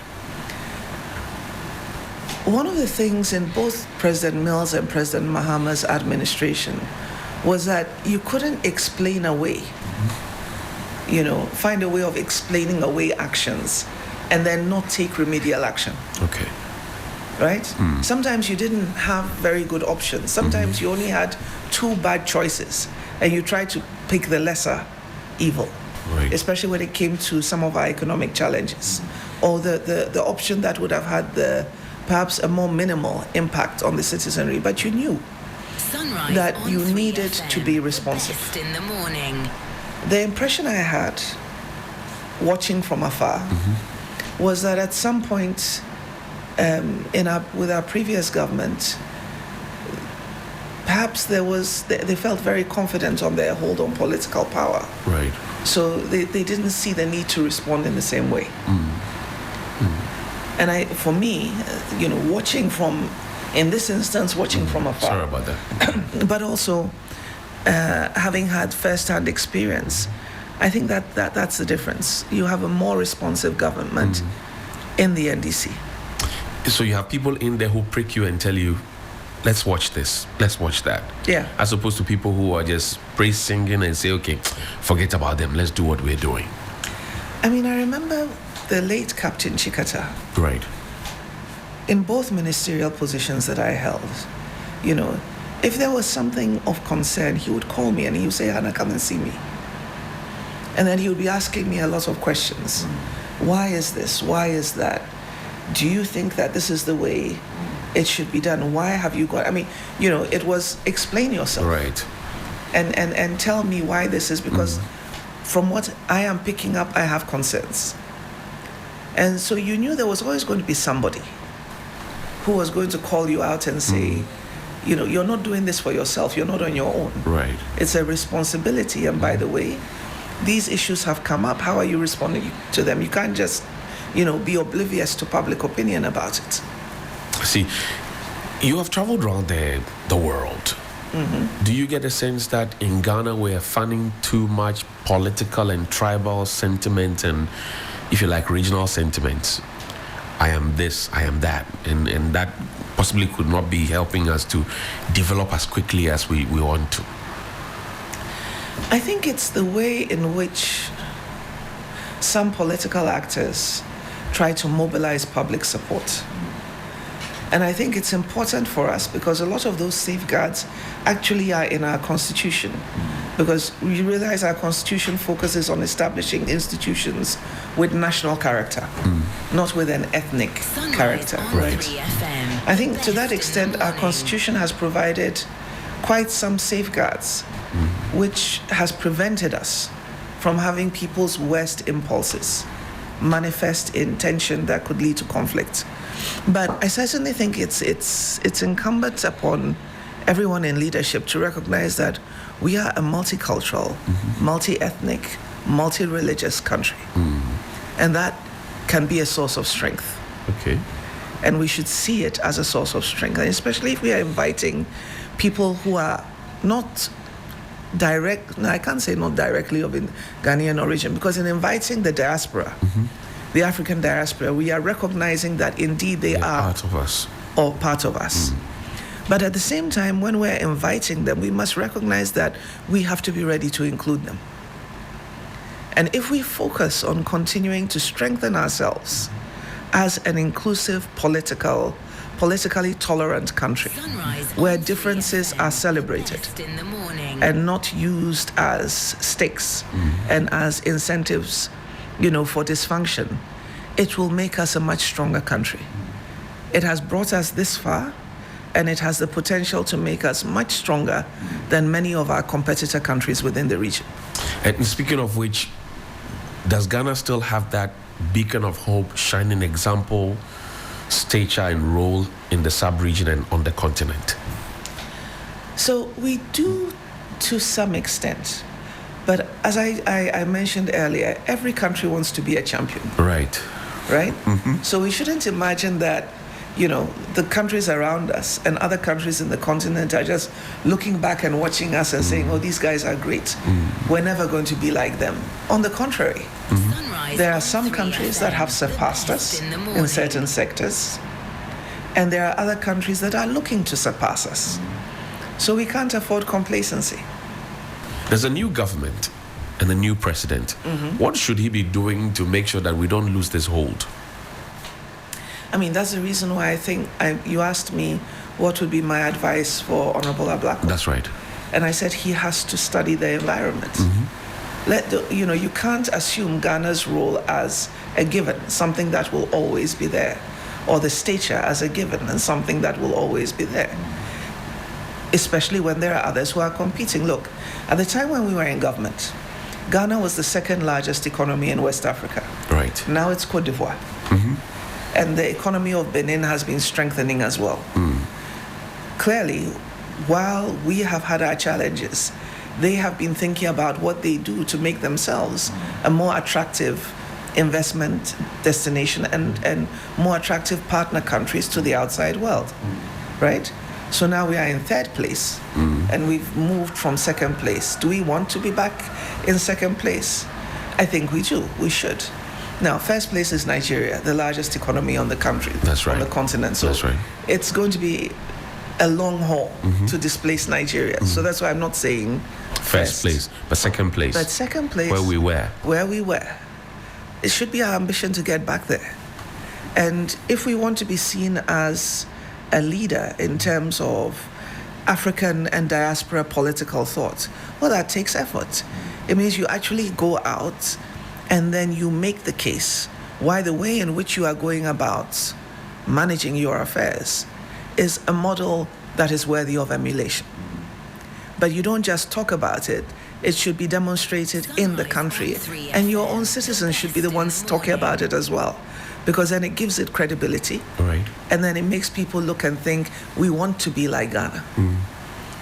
B: One of the things in both President Mills and President Mahama's administration was that you couldn't explain away, find a way of explaining away actions and then not take remedial action. Right? Sometimes you didn't have very good options. Sometimes you only had two bad choices and you tried to pick the lesser evil, especially when it came to some of our economic challenges, or the option that would have had perhaps a more minimal impact on the citizenry, but you knew that you needed to be responsive. The impression I had watching from afar was that at some point with our previous government, perhaps they felt very confident on their hold on political power. So they didn't see the need to respond in the same way. And for me, watching from, in this instance, watching from afar.
D: Sorry about that.
B: But also having had first-hand experience, I think that's the difference. You have a more responsive government in the NDC.
D: So you have people in there who prick you and tell you, let's watch this, let's watch that.
B: Yeah.
D: As opposed to people who are just praise singing and say, okay, forget about them, let's do what we're doing.
B: I mean, I remember the late Captain Chikata. in both ministerial positions that I held, if there was something of concern, he would call me and he would say, Hanna, come and see me. And then he would be asking me a lot of questions. Why is this? Why is that? Do you think that this is the way it should be done? Why have you got, it was explain yourself.
D: Right.
B: And tell me why this is, because from what I am picking up, I have concerns. And so you knew there was always going to be somebody who was going to call you out and say, you're not doing this for yourself, you're not on your own.
D: Right.
B: It's a responsibility. And by the way, these issues have come up. How are you responding to them? You can't just, be oblivious to public opinion about it.
D: See, you have traveled around the world. Do you get a sense that in Ghana we're fanning too much political and tribal sentiment and, if you like, regional sentiments? I am this, I am that. And that possibly could not be helping us to develop as quickly as we want to.
B: I think it's the way in which some political actors try to mobilize public support. And I think it's important for us because a lot of those safeguards actually are in our constitution. Because we realize our constitution focuses on establishing institutions with national character, not with an ethnic character.
C: Right.
B: I think to that extent, our constitution has provided quite some safeguards, which has prevented us from having people's worst impulses manifest in tension that could lead to conflict. But I certainly think it's incumbent upon everyone in leadership to recognize that we are a multicultural, multi-ethnic, multi-religious country. And that can be a source of strength.
D: Okay.
B: And we should see it as a source of strength, and especially if we are inviting people who are not direct, no, I can't say not directly of Ghanaian origin, because in inviting the diaspora, the African diaspora, we are recognizing that indeed they are
D: part of us.
B: Or part of us. But at the same time, when we're inviting them, we must recognize that we have to be ready to include them. And if we focus on continuing to strengthen ourselves as an inclusive, politically tolerant country, where differences are celebrated and not used as stakes and as incentives, for dysfunction, it will make us a much stronger country. It has brought us this far, and it has the potential to make us much stronger than many of our competitor countries within the region.
D: And speaking of which, does Ghana still have that beacon of hope, shining example, stature and role in the sub-region and on the continent?
B: So we do to some extent. But as I mentioned earlier, every country wants to be a champion.
D: Right.
B: Right? So we shouldn't imagine that, the countries around us and other countries in the continent are just looking back and watching us and saying, oh, these guys are great. We're never going to be like them. On the contrary, there are some countries that have surpassed us in certain sectors, and there are other countries that are looking to surpass us. So we can't afford complacency.
D: There's a new government and a new president. What should he be doing to make sure that we don't lose this hold?
B: That's the reason why I think you asked me what would be my advice for Honorable Ablako.
D: That's right.
B: And I said he has to study the environment. You can't assume Ghana's role as a given, something that will always be there, or the stature as a given and something that will always be there, especially when there are others who are competing. Look, at the time when we were in government, Ghana was the second largest economy in West Africa.
D: Right.
B: Now it's Cote d'Ivoire. And the economy of Benin has been strengthening as well. Clearly, while we have had our challenges, they have been thinking about what they do to make themselves a more attractive investment destination and more attractive partner countries to the outside world, right? So now we are in third place, and we've moved from second place. Do we want to be back in second place? I think we do. We should. Now, first place is Nigeria, the largest economy on the country.
D: That's right.
B: On the continent. So
D: that's right.
B: It's going to be a long haul to displace Nigeria. So that's why I'm not saying
D: first place, but second place.
B: But second place,
D: where we were.
B: It should be our ambition to get back there. And if we want to be seen as a leader in terms of African and diaspora political thought, well, that takes effort. It means you actually go out and then you make the case why the way in which you are going about managing your affairs is a model that is worthy of emulation. But you don't just talk about it. It should be demonstrated in the country, and your own citizens should be the ones talking about it as well, because then it gives it credibility,
D: Right.
B: and then it makes people look and think, we want to be like Ghana.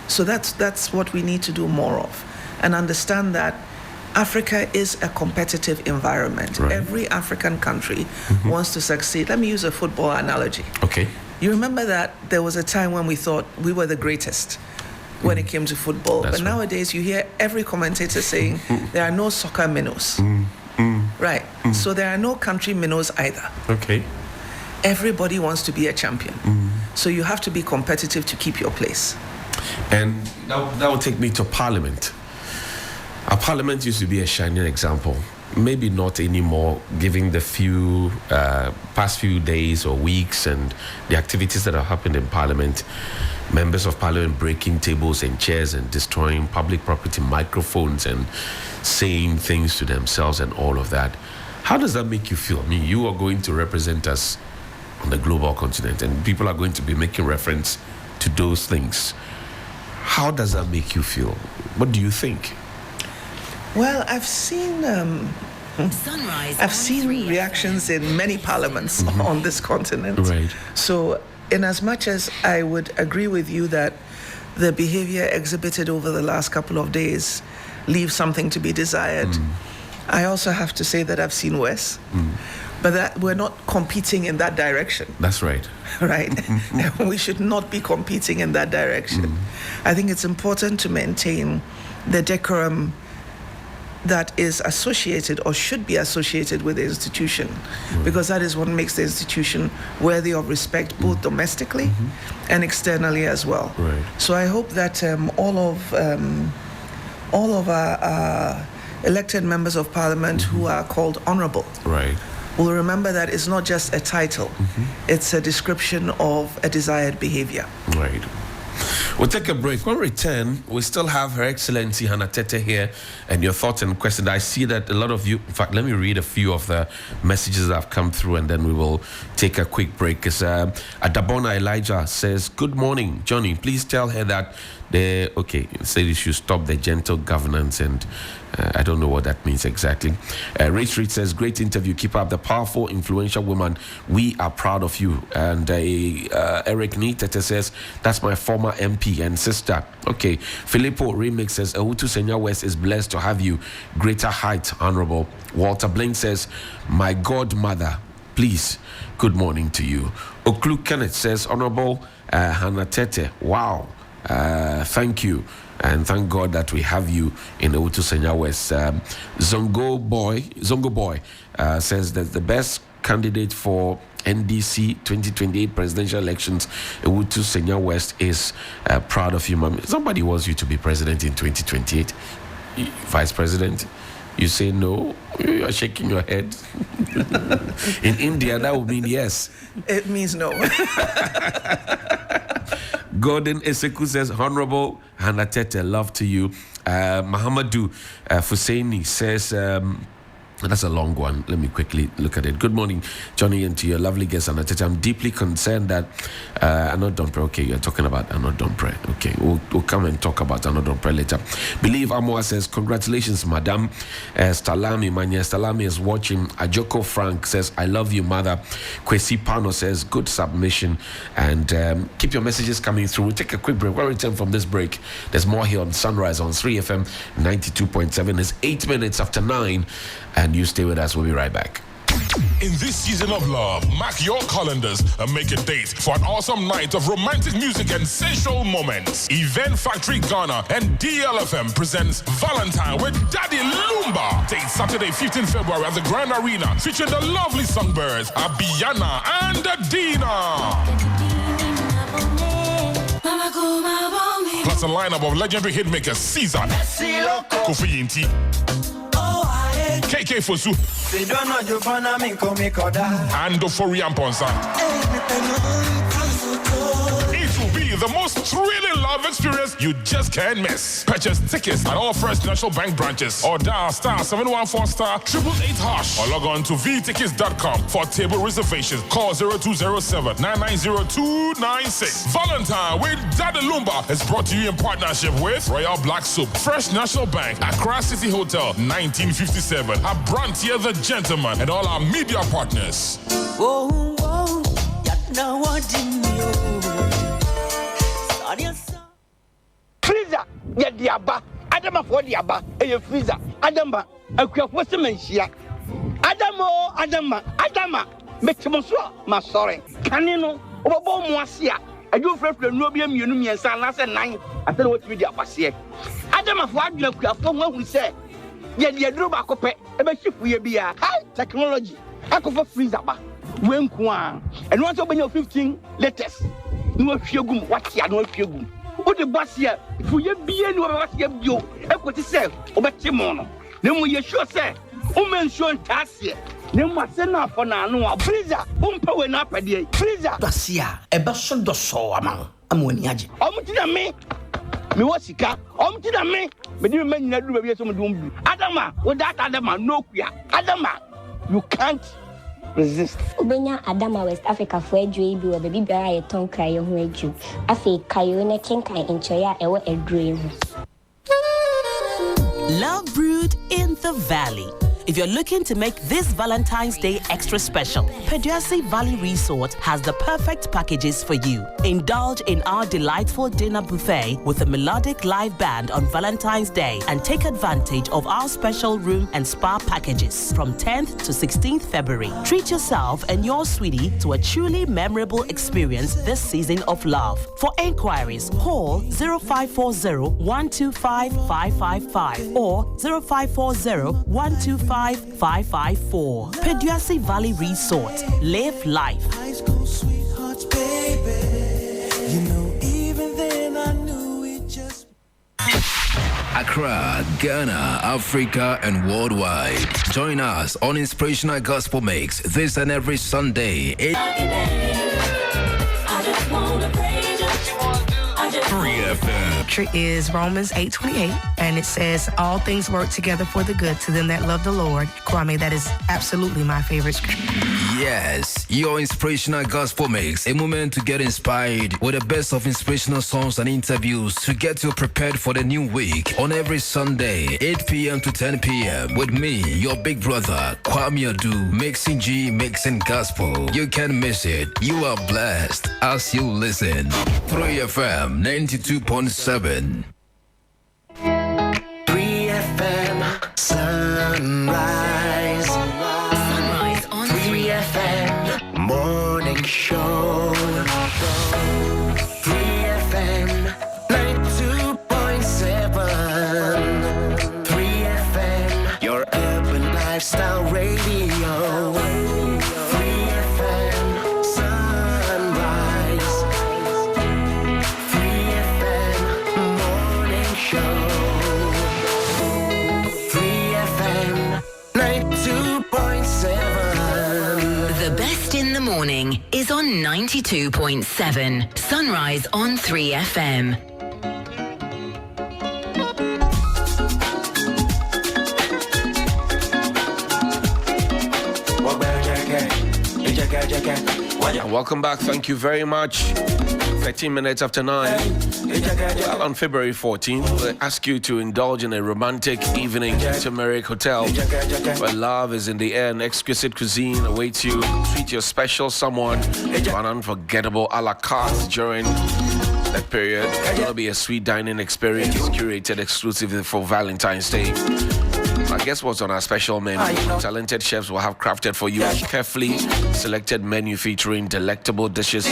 B: So that's what we need to do more of, and understand that Africa is a competitive environment.
D: Right.
B: Every African country wants to succeed. Let me use a football analogy.
D: Okay.
B: You remember that there was a time when we thought we were the greatest when it came to football.
D: That's
B: but
D: right.
B: nowadays you hear every commentator saying there are no soccer minnows. Right. So there are no country minnows either.
D: Okay.
B: Everybody wants to be a champion. So you have to be competitive to keep your place.
D: And that will take me to Parliament. Our Parliament used to be a shining example. Maybe not anymore, given the past few days or weeks and the activities that have happened in Parliament. Members of Parliament breaking tables and chairs and destroying public property, microphones, and saying things to themselves and all of that. How does that make you feel? I mean, you are going to represent us on the global continent, and people are going to be making reference to those things. How does that make you feel? What do you think?
B: Well, I've seen
C: Sunrise
B: I've
C: on
B: seen
C: 3
B: reactions in many parliaments on this continent.
D: Right.
B: So, in as much as I would agree with you that the behavior exhibited over the last couple of days leaves something to be desired, I also have to say that I've seen worse. But that we're not competing in that direction.
D: That's right.
B: Right? We should not be competing in that direction. I think it's important to maintain the decorum that is associated or should be associated with the institution, because that is what makes the institution worthy of respect, both domestically and externally as well.
D: Right.
B: So I hope that all of our elected members of parliament who are called honorable
D: Right.
B: will remember that it's not just a title, it's a description of a desired behavior.
D: Right. We'll take a break. When we return, we still have Her Excellency Hanna Tetteh here, and your thoughts and questions. I see that a lot of you, in fact, let me read a few of the messages that have come through, and then we will take a quick break. Adabona Elijah says, good morning, Johnny. Please tell her that say they should stop the gentle governance, and I don't know what that means exactly. Ray Street says, great interview. Keep up the powerful, influential woman. We are proud of you. And Eric Tetteh says, that's my former MP and sister. Okay. Filippo Remix says, Owutu Senya West is blessed to have you. Greater height, honorable. Walter Blaine says, my godmother, please, good morning to you. Oklu Kenneth says, Honorable Hanna Tetteh, wow. Thank you, and thank God that we have you in Owutu Senya West. Zongo Boy says that the best candidate for NDC 2028 presidential elections, Owutu Senya West, is proud of you, ma'am. Somebody wants you to be president in 2028. Vice president? You say no? You are shaking your head. In India, that would mean yes.
B: It means no.
D: Gordon Eseku says, Honorable Hanna Tetteh, love to you. Mahamadou Fusaini says, that's a long one. Let me quickly look at it. Good morning, Johnny, and to your lovely guest, Hanna Tetteh. I'm deeply concerned that Anno Dompre. Okay, you're talking about Anno Dompre. Okay, we'll come and talk about Anno Dompre later. Believe Amoa says, congratulations, madam. Stalami is watching. Ajoko Frank says, I love you, mother. Kwesi Pano says, good submission. And keep your messages coming through. We'll take a quick break. When we return from this break, there's more here on Sunrise on 3FM 92.7. It's 8 minutes after 9. And you stay with us. We'll be right back.
E: In this season of love, mark your calendars and make a date for an awesome night of romantic music and sensual moments. Event Factory Ghana and DLFM presents Valentine with Daddy Lumba. Date Saturday, 15 February at the Grand Arena, featuring the lovely songbirds Abiyana and Adina. Plus a lineup of legendary hitmakers Caesar, Kofi Inti, KK Fosu, and Doforian Ponsa. It will be the most thrilling love experience you just can't miss. Purchase tickets at all First National Bank branches or dial *714*888# or log on to vtickets.com for table reservations. Call 0207-990-296. Valentine with Daddy Lumba is brought to you in partnership with Royal Black Soup, First National Bank, Accra City Hotel, 1957, Abrantia the Gentleman, and all our media partners.
F: Whoa, whoa, now what in you?
G: Freezer, ya diaba. Adama for diaba. Eye freezer. Adama, akwa se menhia. Adama. Metimoso ma sorry. Kane no, obobo mu ase a. Adwo frefre no bi amienu miensa na se nan. Atene what bi diaba se. Adama for adwena kuafo ho hu se. Ya de aduro ba kope. E be shifu ye bia. High technology. Akofo freezer ba. Wenku a. Eno so benya 15 latest. No hwiegum watia no hwiegum. O de basia fu ye bie no basia bio ekwoti se obeti mo no na mu ye sure se o mention tasie na mu ase na afọ na anu a freezer umpa we na apade freezer
F: Basia, ebe so do so ama amoni age.
G: omuti na me wasika omuti na me di me nyina du ba bi so mu dum Adama wo that Adama no kua Adama you can't resist.
H: Ubenya Adama West Africa for edwe bi wo baby biara ye ton kraye ho edwu. Afi kayo na kenkan enchoya ewo edre ho.
I: Love brewed in the valley. If you're looking to make this Valentine's Day extra special, Peduasi Valley Resort has the perfect packages for you. Indulge in our delightful dinner buffet with a melodic live band on Valentine's Day and take advantage of our special room and spa packages from 10th to 16th February. Treat yourself and your sweetie to a truly memorable experience this season of love. For enquiries, call 0540-125-555 or 0540-125-554. Peduasi Valley Resort. Live life.
F: High school sweethearts, baby. You know, even then I knew it just.
J: Accra, Ghana, Africa, and worldwide. Join us on Inspirational Gospel Mix this and every Sunday. 3FM.
K: Scripture is Romans 8:28, and it says, all things work together for the good to them that love the Lord. Kwame, that is absolutely my favorite scripture.
J: Yes, your Inspirational Gospel Mix, a moment to get inspired with the best of inspirational songs and interviews to get you prepared for the new week on every Sunday, 8 p.m. to 10 p.m. with me, your big brother, Kwame Adu, mixing G, mixing gospel. You can't miss it. You are blessed as you listen. 3FM 92.7.
F: 3FM Sunrise.
C: Sunrise on
F: 3FM Morning Show. 3FM 92.7. 3FM, your urban lifestyle radio. 3FM Sunrise. 3FM Morning Show. 3FM 92.7.
C: The best in the morning is on 92.7. Sunrise on 3FM.
A: Welcome back. Thank you very much. 13 minutes after 9. Well, on February 14th, we ask you to indulge in a romantic evening at Turmeric Hotel, where love is in the air and exquisite cuisine awaits you. Treat your special someone to an unforgettable a la carte during that period. It's going to be a sweet dining experience curated exclusively for Valentine's Day. I guess what's on our special menu? Talented chefs will have crafted for you a carefully selected menu featuring delectable dishes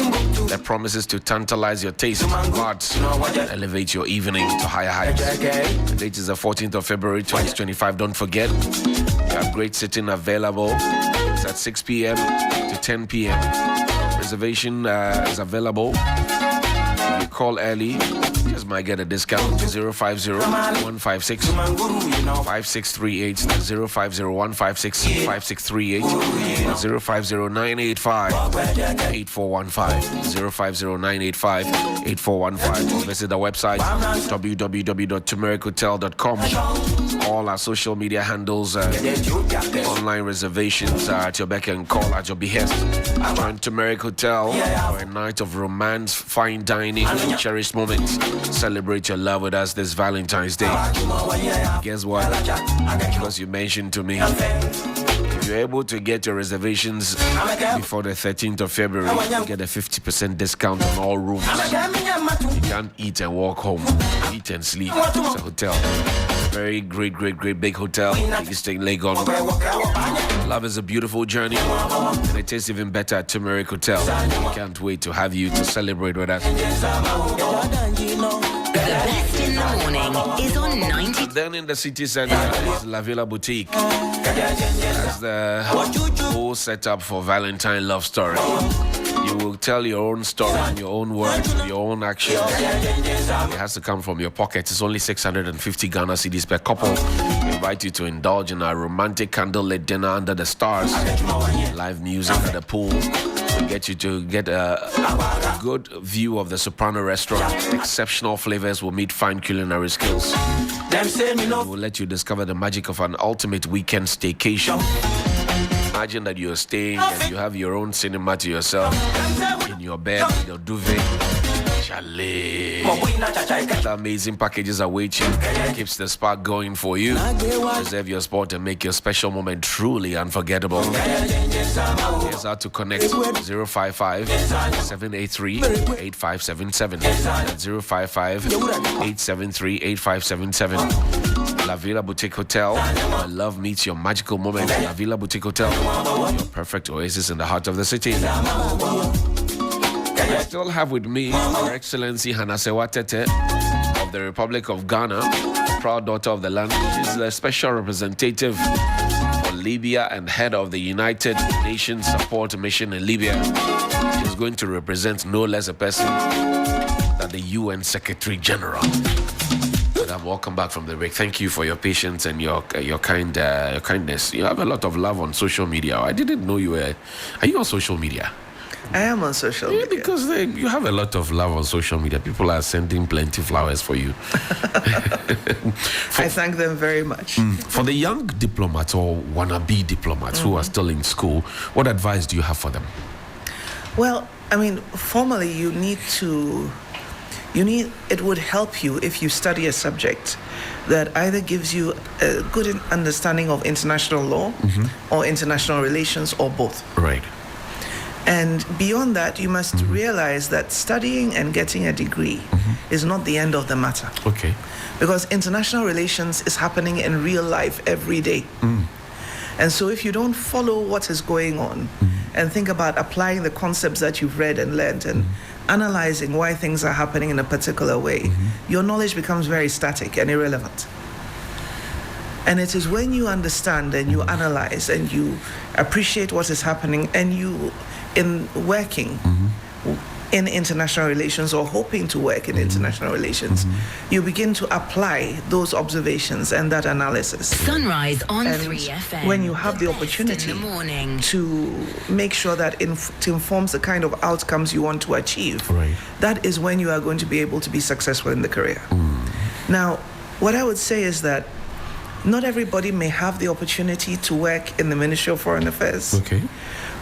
A: that promises to tantalize your taste buds and elevate your evening to higher heights. The date is the 14th of February 2025. Don't forget, we have great sitting available. It's at 6 p.m. to 10 p.m. Reservation is available. If you call early, just might get a discount. 050-156-5638. 050-156-5638. 050-985-8415. 050-985-8415. Visit the website www.turmerichotel.com. All our social media handles, online reservations are at your beck and call, at your behest. Join Turmeric Hotel for a night of romance, fine dining, and cherished moments. Celebrate your love with us this Valentine's Day. Guess what? Because you mentioned to me, if you're able to get your reservations before the 13th of February, you get a 50% discount on all rooms. You can't eat and walk home. Eat and sleep. It's a hotel. Very great big hotel. You stay in Lagos. Love is a beautiful journey, and it tastes even better at Turmeric Hotel. We can't wait to have you to celebrate with us.
C: The best in the morning is on 90.
A: Then in the city center is La Villa Boutique. That's the whole setup for Valentine love story. You will tell your own story in your own words, with your own actions. It has to come from your pocket. It's only 650 Ghana cedis per couple. We invite you to indulge in our romantic candlelit dinner under the stars. Live music at the pool. We get you to get a good view of the Soprano restaurant. Exceptional flavors will meet fine culinary skills. We will let you discover the magic of an ultimate weekend staycation. Imagine that you're staying and you have your own cinema to yourself in your bed, in your duvet. Chalet. The amazing packages await you. Keeps the spark going for you. Reserve your spot and make your special moment truly unforgettable. Here's how to connect. 055-783-8577. 055-873-8577. La Villa Boutique Hotel, where love meets your magical moment. La Villa Boutique Hotel, your perfect oasis in the heart of the city. I still have with me Her Excellency Hanna Serwaa Tetteh of the Republic of Ghana, proud daughter of the land. She's the special representative for Libya and head of the United Nations Support Mission in Libya. She's going to represent no less a person than the UN Secretary General. Madam, welcome back from the break. Thank you for your patience and your kindness. You have a lot of love on social media. I didn't know you were. Are you on social media?
B: I am on social media.
A: Because you have a lot of love on social media. People are sending plenty flowers for you.
B: I thank them very much.
A: For the young diplomats or wannabe diplomats who are still in school, what advice do you have for them?
B: Well, I mean, formally, it would help you if you study a subject that either gives you a good understanding of international law or international relations or both.
A: Right.
B: And beyond that, you must realize that studying and getting a degree is not the end of the matter.
A: Okay.
B: Because international relations is happening in real life every day. And so if you don't follow what is going on and think about applying the concepts that you've read and learned and analyzing why things are happening in a particular way, your knowledge becomes very static and irrelevant. And it is when you understand and you analyze and you appreciate what is happening and you, in working in international relations or hoping to work in international relations, you begin to apply those observations and that analysis.
C: Sunrise on
B: and
C: 3FM.
B: When you have the opportunity to make sure that it informs the kind of outcomes you want to achieve, that is when you are going to be able to be successful in the career. Now, what I would say is that not everybody may have the opportunity to work in the Ministry of Foreign Affairs.
A: Okay.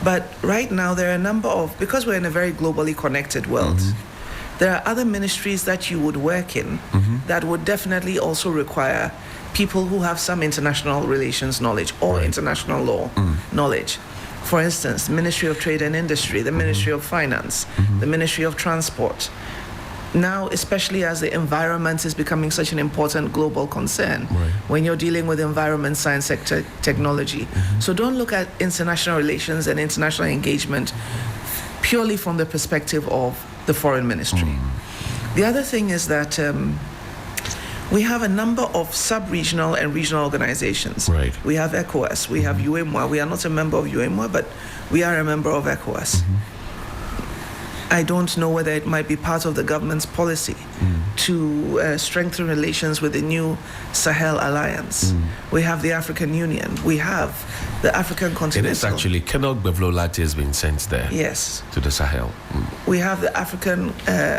B: But right now, there are a number of, because we're in a very globally connected world, there are other ministries that you would work in that would definitely also require people who have some international relations knowledge or international law knowledge. For instance, Ministry of Trade and Industry, the Ministry of Finance, the Ministry of Transport. Now, especially as the environment is becoming such an important global concern when you're dealing with environment, science sector, technology. So don't look at international relations and international engagement purely from the perspective of the foreign ministry. The other thing is that we have a number of sub-regional and regional organizations. We have ECOWAS, we have UNSMIL. We are not a member of UNSMIL, but we are a member of ECOWAS. I don't know whether it might be part of the government's policy to strengthen relations with the new Sahel Alliance. We have the African Union. We have the African Continental.
D: It is actually, Colonel Bevlolati has been sent there.
B: Yes.
D: To the Sahel.
B: We have the African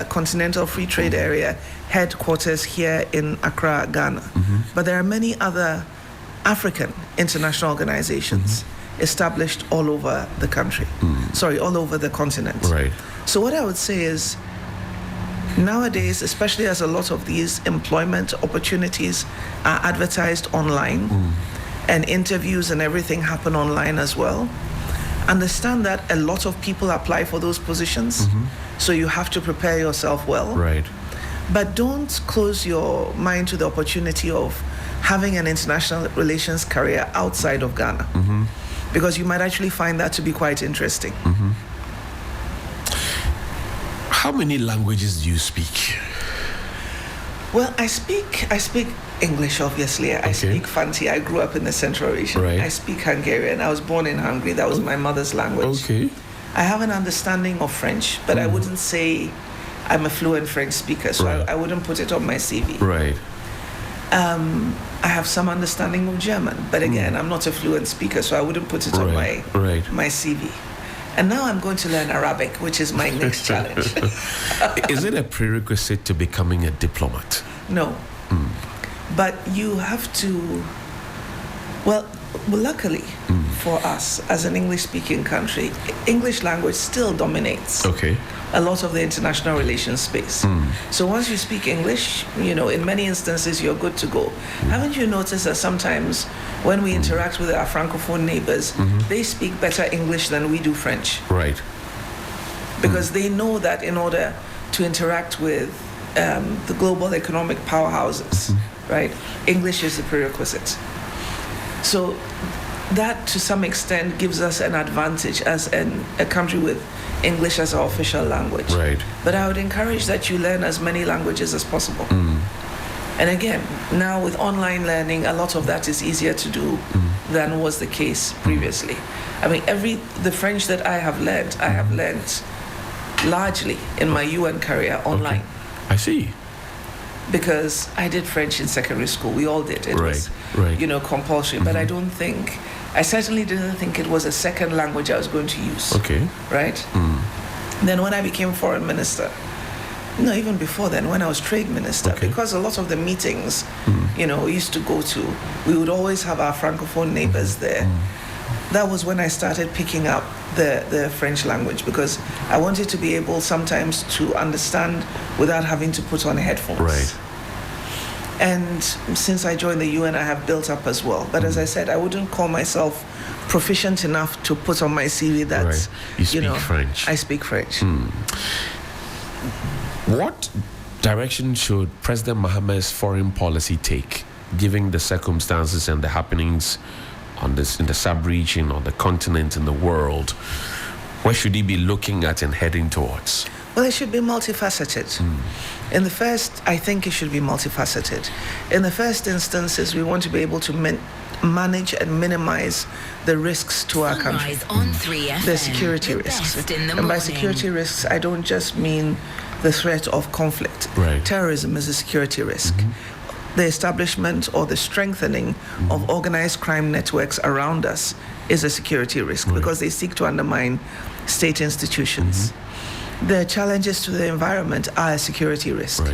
B: Continental Free Trade Area headquarters here in Accra, Ghana. But there are many other African international organizations established all over the country. All over the continent.
D: Right.
B: So what I would say is, nowadays, especially as a lot of these employment opportunities are advertised online and interviews and everything happen online as well, understand that a lot of people apply for those positions, so you have to prepare yourself well.
D: Right.
B: But don't close your mind to the opportunity of having an international relations career outside of Ghana, because you might actually find that to be quite interesting.
D: How many languages do you speak?
B: Well, I speak English, obviously. I speak Fanti. I grew up in the Central region.
D: Right.
B: I speak Hungarian. I was born in Hungary. That was my mother's language.
D: Okay.
B: I have an understanding of French, but I wouldn't say I'm a fluent French speaker, so I wouldn't put it on my CV.
D: Right.
B: I have some understanding of German, but again, I'm not a fluent speaker, so I wouldn't put it on my CV. And now I'm going to learn Arabic, which is my next challenge.
D: Is it a prerequisite to becoming a diplomat?
B: No. But you have to, well, luckily for us as an English-speaking country, English language still dominates a lot of the international relations space. So once you speak English, in many instances, you're good to go. Haven't you noticed that sometimes when we interact with our Francophone neighbors, they speak better English than we do French?
D: Right.
B: Because they know that in order to interact with the global economic powerhouses, right, English is the prerequisite. So that, to some extent, gives us an advantage as a country with English as our official language.
D: Right.
B: But I would encourage that you learn as many languages as possible. And again, now with online learning, a lot of that is easier to do than was the case previously. I mean, the French that I have learned largely in my UN career online.
D: I see.
B: Because I did French in secondary school. We all did. It was, compulsory. But I certainly didn't think it was a second language I was going to use.
D: Okay.
B: Right? Then when I became foreign minister, no, even before then, when I was trade minister, because a lot of the meetings, we used to go to, we would always have our Francophone neighbors there. That was when I started picking up the French language, because I wanted to be able sometimes to understand without having to put on headphones.
D: Right.
B: And since I joined the UN, I have built up as well. But as I said, I wouldn't call myself proficient enough to put on my CV that,
D: you speak French.
B: I speak French.
D: What direction should President Mohammed's foreign policy take, given the circumstances and the happenings in the sub-region, on the continent, in the world? Where should he be looking at and heading towards?
B: Well, it should be multifaceted. I think it should be multifaceted. In the first instances, we want to be able to manage and minimize the risks to our country. The security risks. And by security risks, I don't just mean the threat of conflict.
D: Right.
B: Terrorism is a security risk. The establishment or the strengthening of organized crime networks around us is a security risk, because they seek to undermine state institutions. The challenges to the environment are a security risk,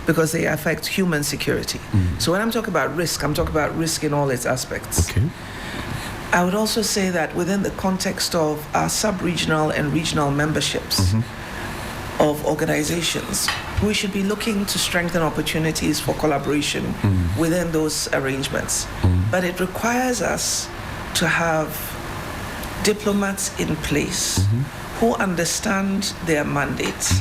B: because they affect human security. So when I'm talking about risk, I'm talking about risk in all its aspects. I would also say that within the context of our sub-regional and regional memberships of organizations, we should be looking to strengthen opportunities for collaboration within those arrangements. But it requires us to have diplomats in place who understand their mandates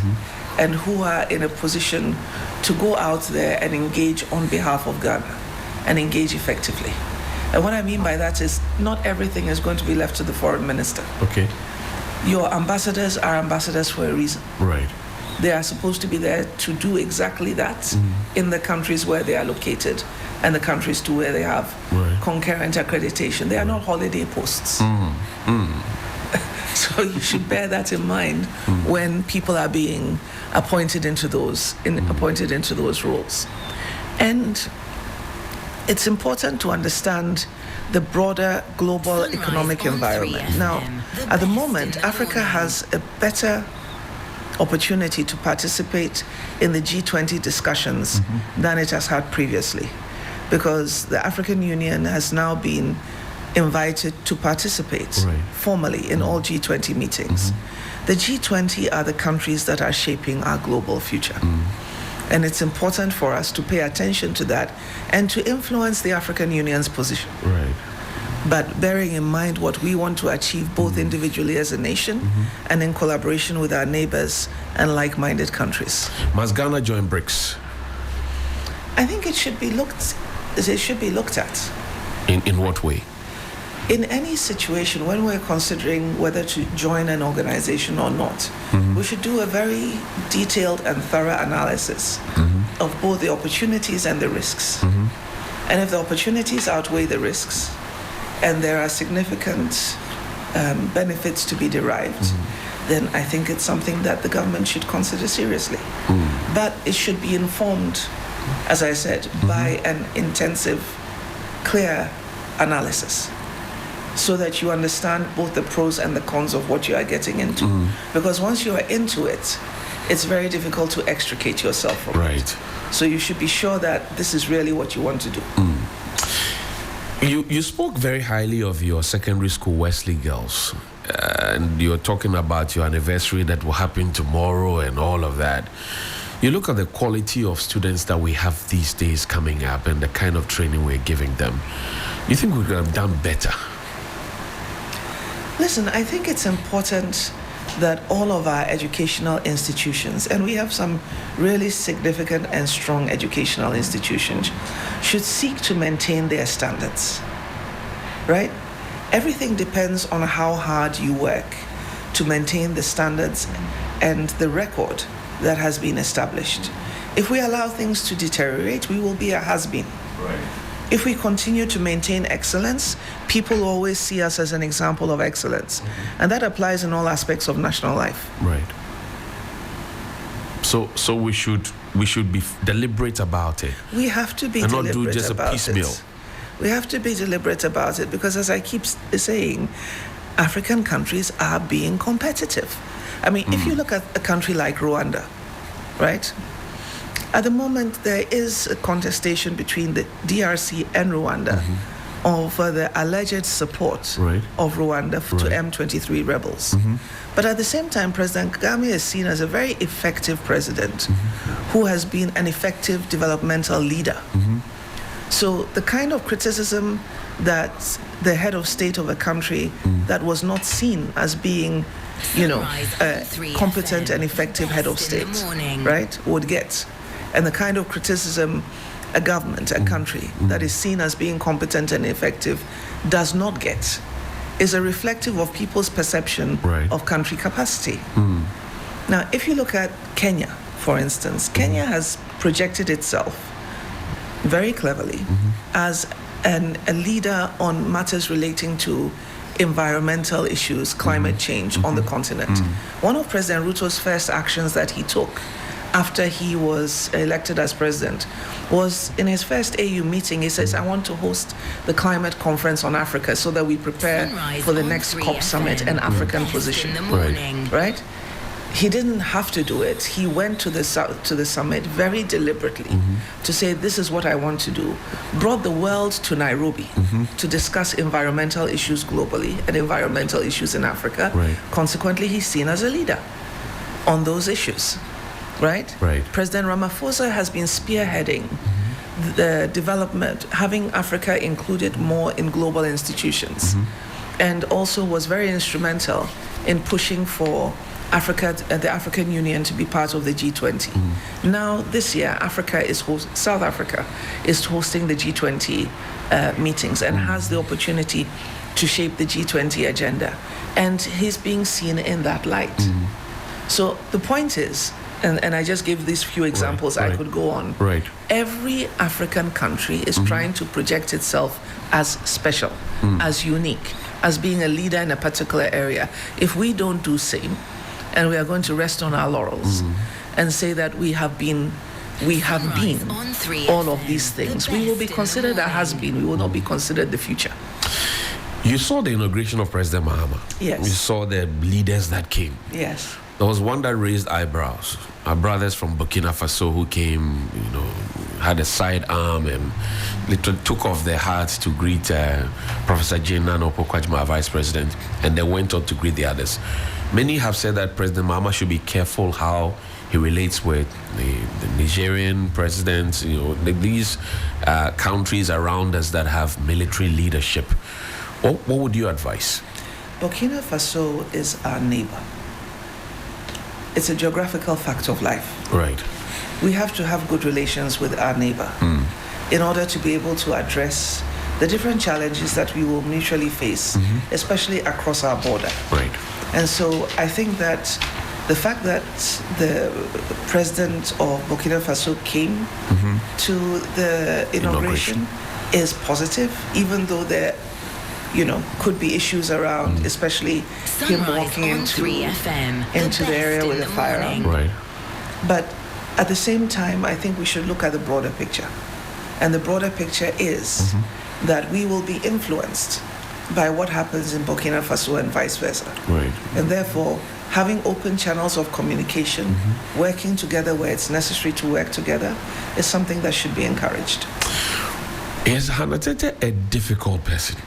B: and who are in a position to go out there and engage on behalf of Ghana and engage effectively. And what I mean by that is not everything is going to be left to the foreign minister. Your ambassadors are ambassadors for a reason. They are supposed to be there to do exactly that in the countries where they are located and the countries to where they have concurrent accreditation. They are not holiday posts. So you should bear that in mind when people are being appointed into those roles. And it's important to understand the broader global economic environment. Now, at the moment, Africa has a better opportunity to participate in the G20 discussions than it has had previously, because the African Union has now been invited to participate formally in all G20 meetings. The G20 are the countries that are shaping our global future. And it's important for us to pay attention to that and to influence the African Union's position. But bearing in mind what we want to achieve both individually as a nation and in collaboration with our neighbors and like-minded countries.
D: Must Ghana join BRICS?
B: I think it should be looked at.
D: In what way?
B: In any situation, when we're considering whether to join an organization or not, we should do a very detailed and thorough analysis of both the opportunities and the risks. And if the opportunities outweigh the risks, and there are significant benefits to be derived, then I think it's something that the government should consider seriously. But it should be informed, as I said, by an intensive, clear analysis, so that you understand both the pros and the cons of what you are getting into. Because once you are into it, it's very difficult to extricate yourself from it. So you should be sure that this is really what you want to do.
D: You spoke very highly of your secondary school Wesley girls, and you're talking about your anniversary that will happen tomorrow and all of that. You look at the quality of students that we have these days coming up and the kind of training we're giving them. You think we could have done better?
B: Listen, I think it's important that all of our educational institutions, and we have some really significant and strong educational institutions, should seek to maintain their standards, right? Everything depends on how hard you work to maintain the standards and the record that has been established. If we allow things to deteriorate, we will be a has-been. If we continue to maintain excellence, people always see us as an example of excellence. And that applies in all aspects of national life.
D: So we should be deliberate about it.
B: We have to be
D: and
B: deliberate
D: not do just
B: about
D: a piecemeal.
B: it. We have to be deliberate about it because, as I keep saying, African countries are being competitive. I mean, if you look at a country like Rwanda, right? At the moment, there is a contestation between the DRC and Rwanda over the alleged support of Rwanda to M23 rebels. But at the same time, President Kagame is seen as a very effective president who has been an effective developmental leader. So the kind of criticism that the head of state of a country that was not seen as being, a competent and effective head of state, right, would get, and the kind of criticism a government, a country that is seen as being competent and effective does not get, is a reflective of people's perception of country capacity. Now, if you look at Kenya, for instance, Kenya has projected itself very cleverly as a leader on matters relating to environmental issues, climate change on the continent. One of President Ruto's first actions that he took after he was elected as president was in his first AU meeting. He says, I want to host the climate conference on Africa so that we prepare for the next COP summit and African position. Right? He didn't have to do it. He went to the summit very deliberately to say, this is what I want to do. Brought the world to Nairobi to discuss environmental issues globally and environmental issues in Africa. Consequently, he's seen as a leader on those issues. Right? President Ramaphosa has been spearheading the development, having Africa included more in global institutions, and also was very instrumental in pushing for the African Union to be part of the G20. Now, this year, South Africa is hosting the G20 meetings and has the opportunity to shape the G20 agenda. And he's being seen in that light. So the point is, and I just gave these few examples, I could go on. Every African country is trying to project itself as special, as unique, as being a leader in a particular area, if we don't do same, and we are going to rest on our laurels and say that we have been all of these things, we will be considered a has-been. We will not be considered the future.
D: You saw the inauguration of President Mahama.
B: Yes.
D: You saw the leaders that came.
B: Yes.
D: There was one that raised eyebrows. Our brothers from Burkina Faso who came, had a sidearm and literally took off their hats to greet Professor Jane Nana Opoku-Agyeman, our vice president, and they went on to greet the others. Many have said that President Mahama should be careful how he relates with the Nigerian presidents, these countries around us that have military leadership. What would you advise?
B: Burkina Faso is our neighbor. It's a geographical fact of life.
D: Right.
B: We have to have good relations with our neighbor in order to be able to address the different challenges that we will mutually face, especially across our border.
D: Right.
B: And so I think that the fact that the president of Burkina Faso came to the inauguration is positive, even though there could be issues around, especially him walking into the area with a firearm.
D: Right.
B: But at the same time, I think we should look at the broader picture. And the broader picture is that we will be influenced by what happens in Burkina Faso and vice versa.
D: Right.
B: And therefore, having open channels of communication, working together where it's necessary to work together, is something that should be encouraged.
D: Is Hanna Tetteh a difficult person?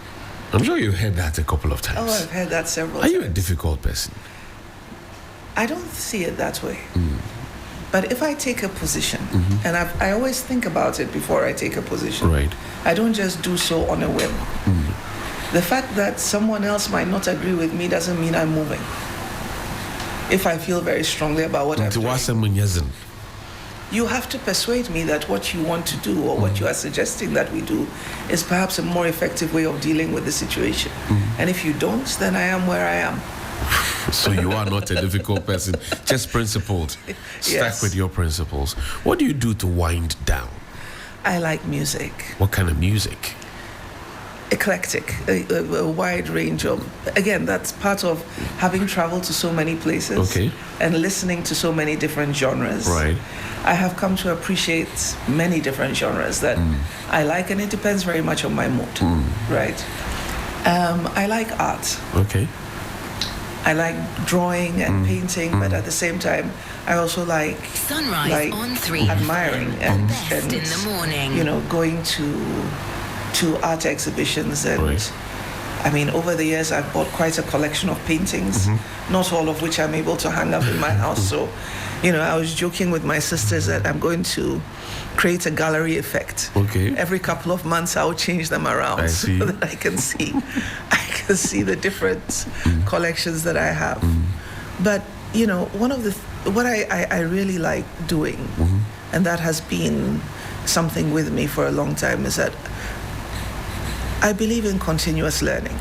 D: I'm sure you've heard that a couple of times.
B: Oh, I've heard that several
D: times.
B: Are
D: you a difficult person?
B: I don't see it that way. But if I take a position, and I always think about it before I take a position.
D: Right.
B: I don't just do so on a whim. The fact that someone else might not agree with me doesn't mean I'm moving. If I feel very strongly about what I'm doing. You have to persuade me that what you want to do or what you are suggesting that we do is perhaps a more effective way of dealing with the situation. And if you don't, then I am where I am.
D: So you are not a difficult person, just principled. Stuck with your principles. What do you do to wind down?
B: I like music.
D: What kind of music?
B: Eclectic, a wide range of, again, that's part of having traveled to so many places and listening to so many different genres.
D: Right.
B: I have come to appreciate many different genres that I like, and it depends very much on my mood. Right. I like art.
D: Okay.
B: I like drawing and painting, but at the same time, I also like admiring and
C: in the morning.
B: Going to art exhibitions. And I mean, over the years, I've bought quite a collection of paintings, not all of which I'm able to hang up in my house. So, I was joking with my sisters that I'm going to create a gallery effect. Every couple of months, I'll change them around so that I can see the different collections that I have. But, one of what I really like doing, and that has been something with me for a long time, is that I believe in continuous learning.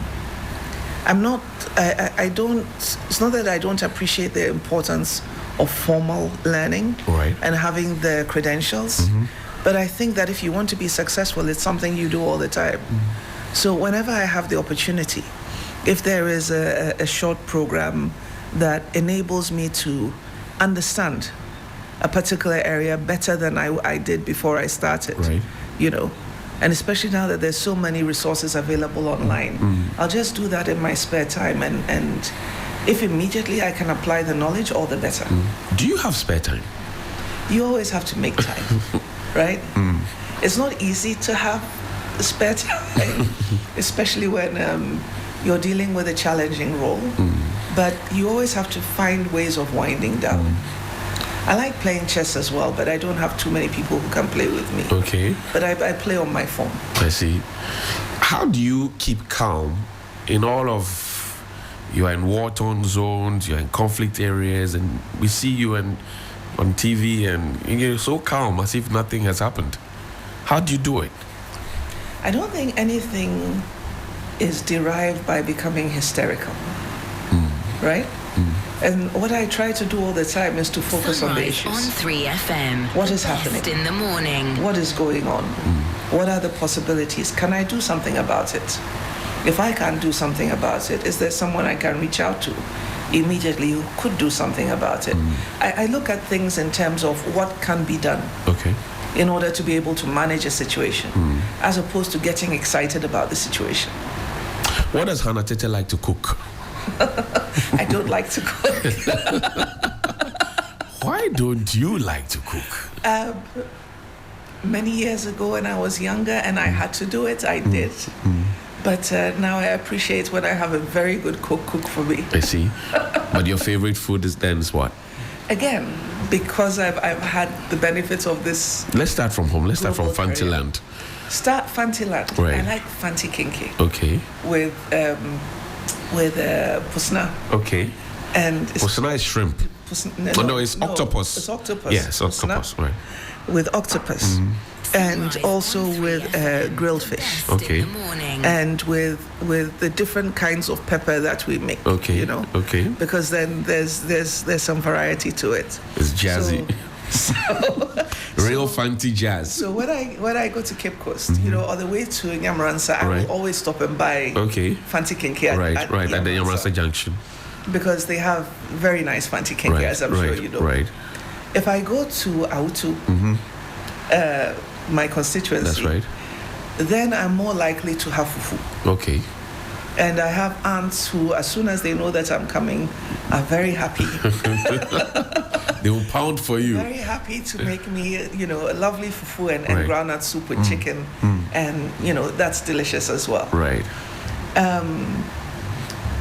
B: It's not that I don't appreciate the importance of formal learning and having the credentials, but I think that if you want to be successful, it's something you do all the time. So whenever I have the opportunity, if there is a short program that enables me to understand a particular area better than I did before I started, and especially now that there's so many resources available online, I'll just do that in my spare time. And if immediately I can apply the knowledge, all the better.
D: Do you have spare time?
B: You always have to make time, right? It's not easy to have spare time, especially when you're dealing with a challenging role. But you always have to find ways of winding down. I like playing chess as well, but I don't have too many people who can play with me.
D: Okay.
B: But I play on my phone.
D: I see. How do you keep calm in all of, you are in war-torn zones, you're in conflict areas, and we see you on TV and you're so calm as if nothing has happened. How do you do it?
B: I don't think anything is derived by becoming hysterical, right? And what I try to do all the time is to focus on the issues.
C: On 3FM.
B: What is happening?
C: In the morning.
B: What is going on? What are the possibilities? Can I do something about it? If I can't do something about it, is there someone I can reach out to immediately who could do something about it? I look at things in terms of what can be done in order to be able to manage a situation, as opposed to getting excited about the situation.
D: What does Hanna Tetteh like to cook?
B: I don't like to cook.
D: Why don't you like to cook?
B: Many years ago when I was younger and I had to do it, I did. But now I appreciate when I have a very good cook for me.
D: I see. But your favorite food is what?
B: Again, because I've had the benefits of this.
D: Let's start from home. Let's start from Fantiland.
B: Start Fantiland.
D: Right.
B: I like Fanti Kinky.
D: Okay.
B: With Pusna.
D: Okay.
B: And
D: Pusna is shrimp. No, it's octopus.
B: It's octopus.
D: Yes, octopus. Right.
B: With octopus. And also with grilled fish.
D: Okay.
B: And with the different kinds of pepper that we make.
D: Okay. Okay.
B: Because then there's some variety to it.
D: It's jazzy. Real fancy jazz.
B: So when I go to Cape Coast, on the way to Nyamransa, I will always stop and buy Fanti Kinky at
D: the Nyamransa Junction.
B: Because they have very nice Fanti Kinky, as I'm sure you know.
D: Right.
B: If I go to Autu, my constituency,
D: that's right,
B: then I'm more likely to have fufu.
D: Okay.
B: And I have aunts who, as soon as they know that I'm coming, are very happy.
D: They will pound for you.
B: Very happy to make me, a lovely fufu and groundnut soup with chicken. And, that's delicious as well.
D: Right.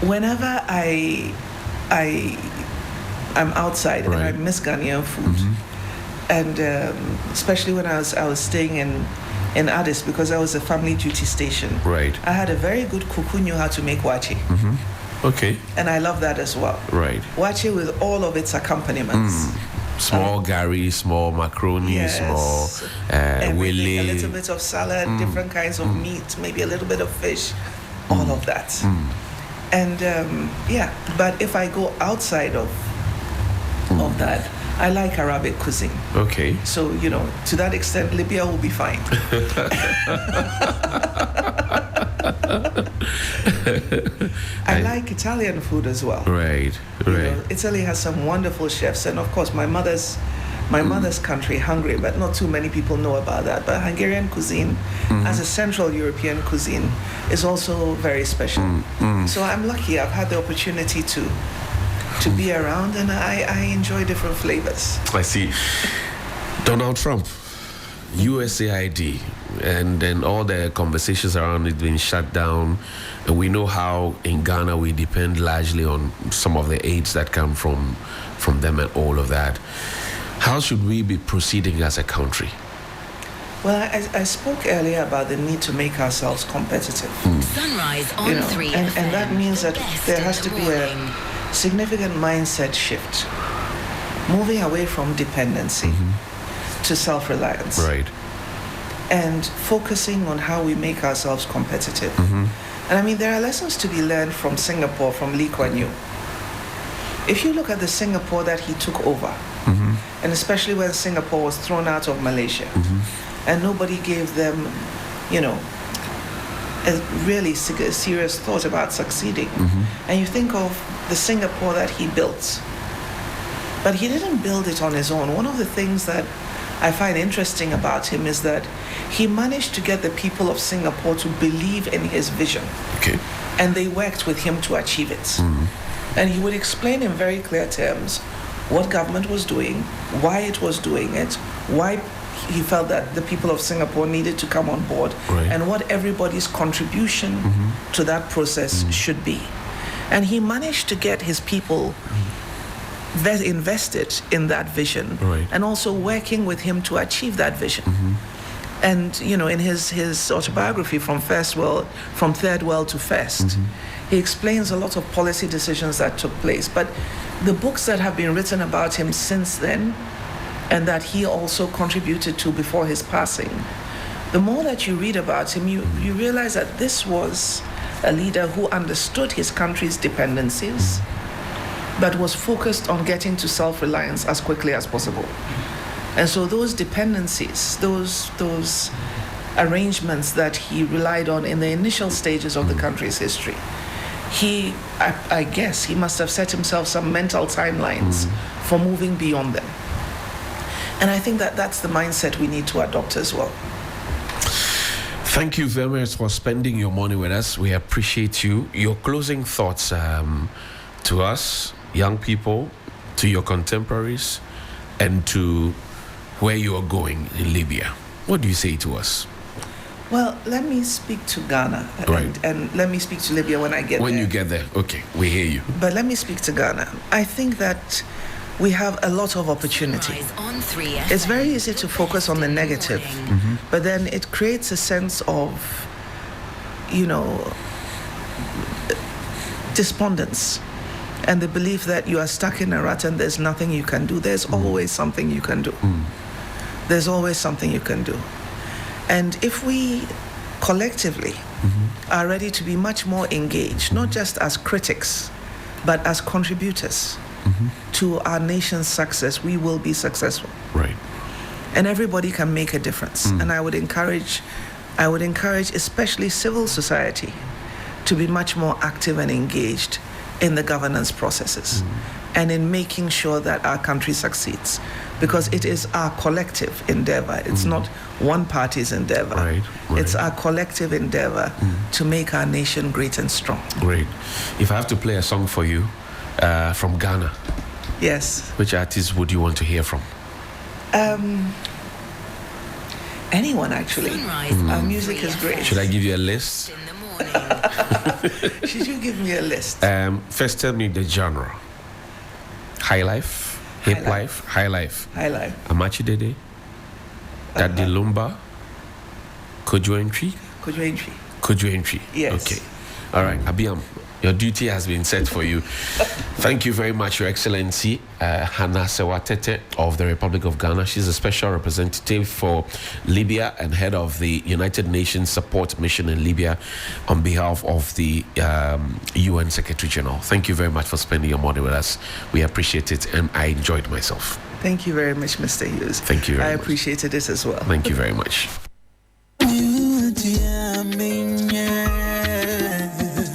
B: Whenever I'm outside and I miss Ghanaian food, and especially when I was staying in Addis, because I was a family duty station.
D: Right.
B: I had a very good cook who knew how to make wache.
D: Okay.
B: And I love that as well.
D: Right.
B: Wache with all of its accompaniments.
D: Small gari, small macaroni, small
B: willy. A little bit of salad, different kinds of meat, maybe a little bit of fish, all of that. And but if I go outside of that, I like Arabic cuisine.
D: Okay.
B: So, to that extent, Libya will be fine. I like Italian food as well.
D: Right.
B: Italy has some wonderful chefs, and of course, my mother's country, Hungary, but not too many people know about that. But Hungarian cuisine, as a Central European cuisine, is also very special. So I'm lucky. I've had the opportunity to be around, and I enjoy different flavors.
D: I see. Donald Trump, USAID, and then all the conversations around it being shut down. And we know how in Ghana we depend largely on some of the aids that come from them and all of that. How should we be proceeding as a country?
B: Well, I spoke earlier about the need to make ourselves competitive.
C: Sunrise on 3
B: and that means that there has to be a significant mindset shift, moving away from dependency to self-reliance.
D: Right.
B: And focusing on how we make ourselves competitive. And I mean, there are lessons to be learned from Singapore, from Lee Kuan Yew. If you look at the Singapore that he took over, and especially when Singapore was thrown out of Malaysia, and nobody gave them, a really serious thought about succeeding. And you think of the Singapore that he built, but he didn't build it on his own. One of the things that I find interesting about him is that he managed to get the people of Singapore to believe in his vision.
D: Okay.
B: And they worked with him to achieve it. And he would explain in very clear terms what government was doing, why it was doing it, why he felt that the people of Singapore needed to come on board, and what everybody's contribution to that process should be. And he managed to get his people invested in that vision, and also working with him to achieve that vision. And in his autobiography, From Third World to First, he explains a lot of policy decisions that took place. But the books that have been written about him since then, and that he also contributed to before his passing, the more that you read about him, you realize that this was a leader who understood his country's dependencies, but was focused on getting to self-reliance as quickly as possible. And so those dependencies, those arrangements that he relied on in the initial stages of the country's history. I guess he must have set himself some mental timelines for moving beyond them. And I think that that's the mindset we need to adopt as well.
D: Thank you very much for spending your morning with us. We appreciate you. Your closing thoughts to us, young people, to your contemporaries, and to where you are going in Libya. What do you say to us?
B: Well, let me speak to Ghana, and let me speak to Libya when I get there.
D: When you get there, okay, we hear you.
B: But let me speak to Ghana. I think that we have a lot of opportunity. It's very easy to focus on the negative, but then it creates a sense of, despondence and the belief that you are stuck in a rut and there's nothing you can do. There's always something you can do. There's always something you can do. And if we collectively are ready to be much more engaged, not just as critics, but as contributors to our nation's success, we will be successful.
D: Right.
B: And everybody can make a difference. And I would encourage especially civil society to be much more active and engaged in the governance processes and in making sure that our country succeeds, because it is our collective endeavor. It's not one party's endeavor.
D: Right.
B: It's our collective endeavor to make our nation great and strong.
D: Great. If I have to play a song for you from Ghana,
B: yes,
D: which artist would you want to hear from?
B: Anyone, actually. Our music is great.
D: Should I give you a list?
B: Should you give me a list?
D: First, tell me the genre. High life, hip life, high life.
B: High life.
D: Amachi Dede, Daddy Lumba, Kojo Entry. Kojo Entry.
B: Yes.
D: Okay. All right, Abiam, your duty has been set for you. Thank you very much, Your Excellency, Hanna Serwaa Tetteh of the Republic of Ghana. She's a special representative for Libya and head of the United Nations Support Mission in Libya on behalf of the UN Secretary General. Thank you very much for spending your morning with us. We appreciate it, and I enjoyed myself.
B: Thank you very much, Mr. Hughes.
D: Thank you very much.
B: I appreciated it as well.
D: Thank you very much.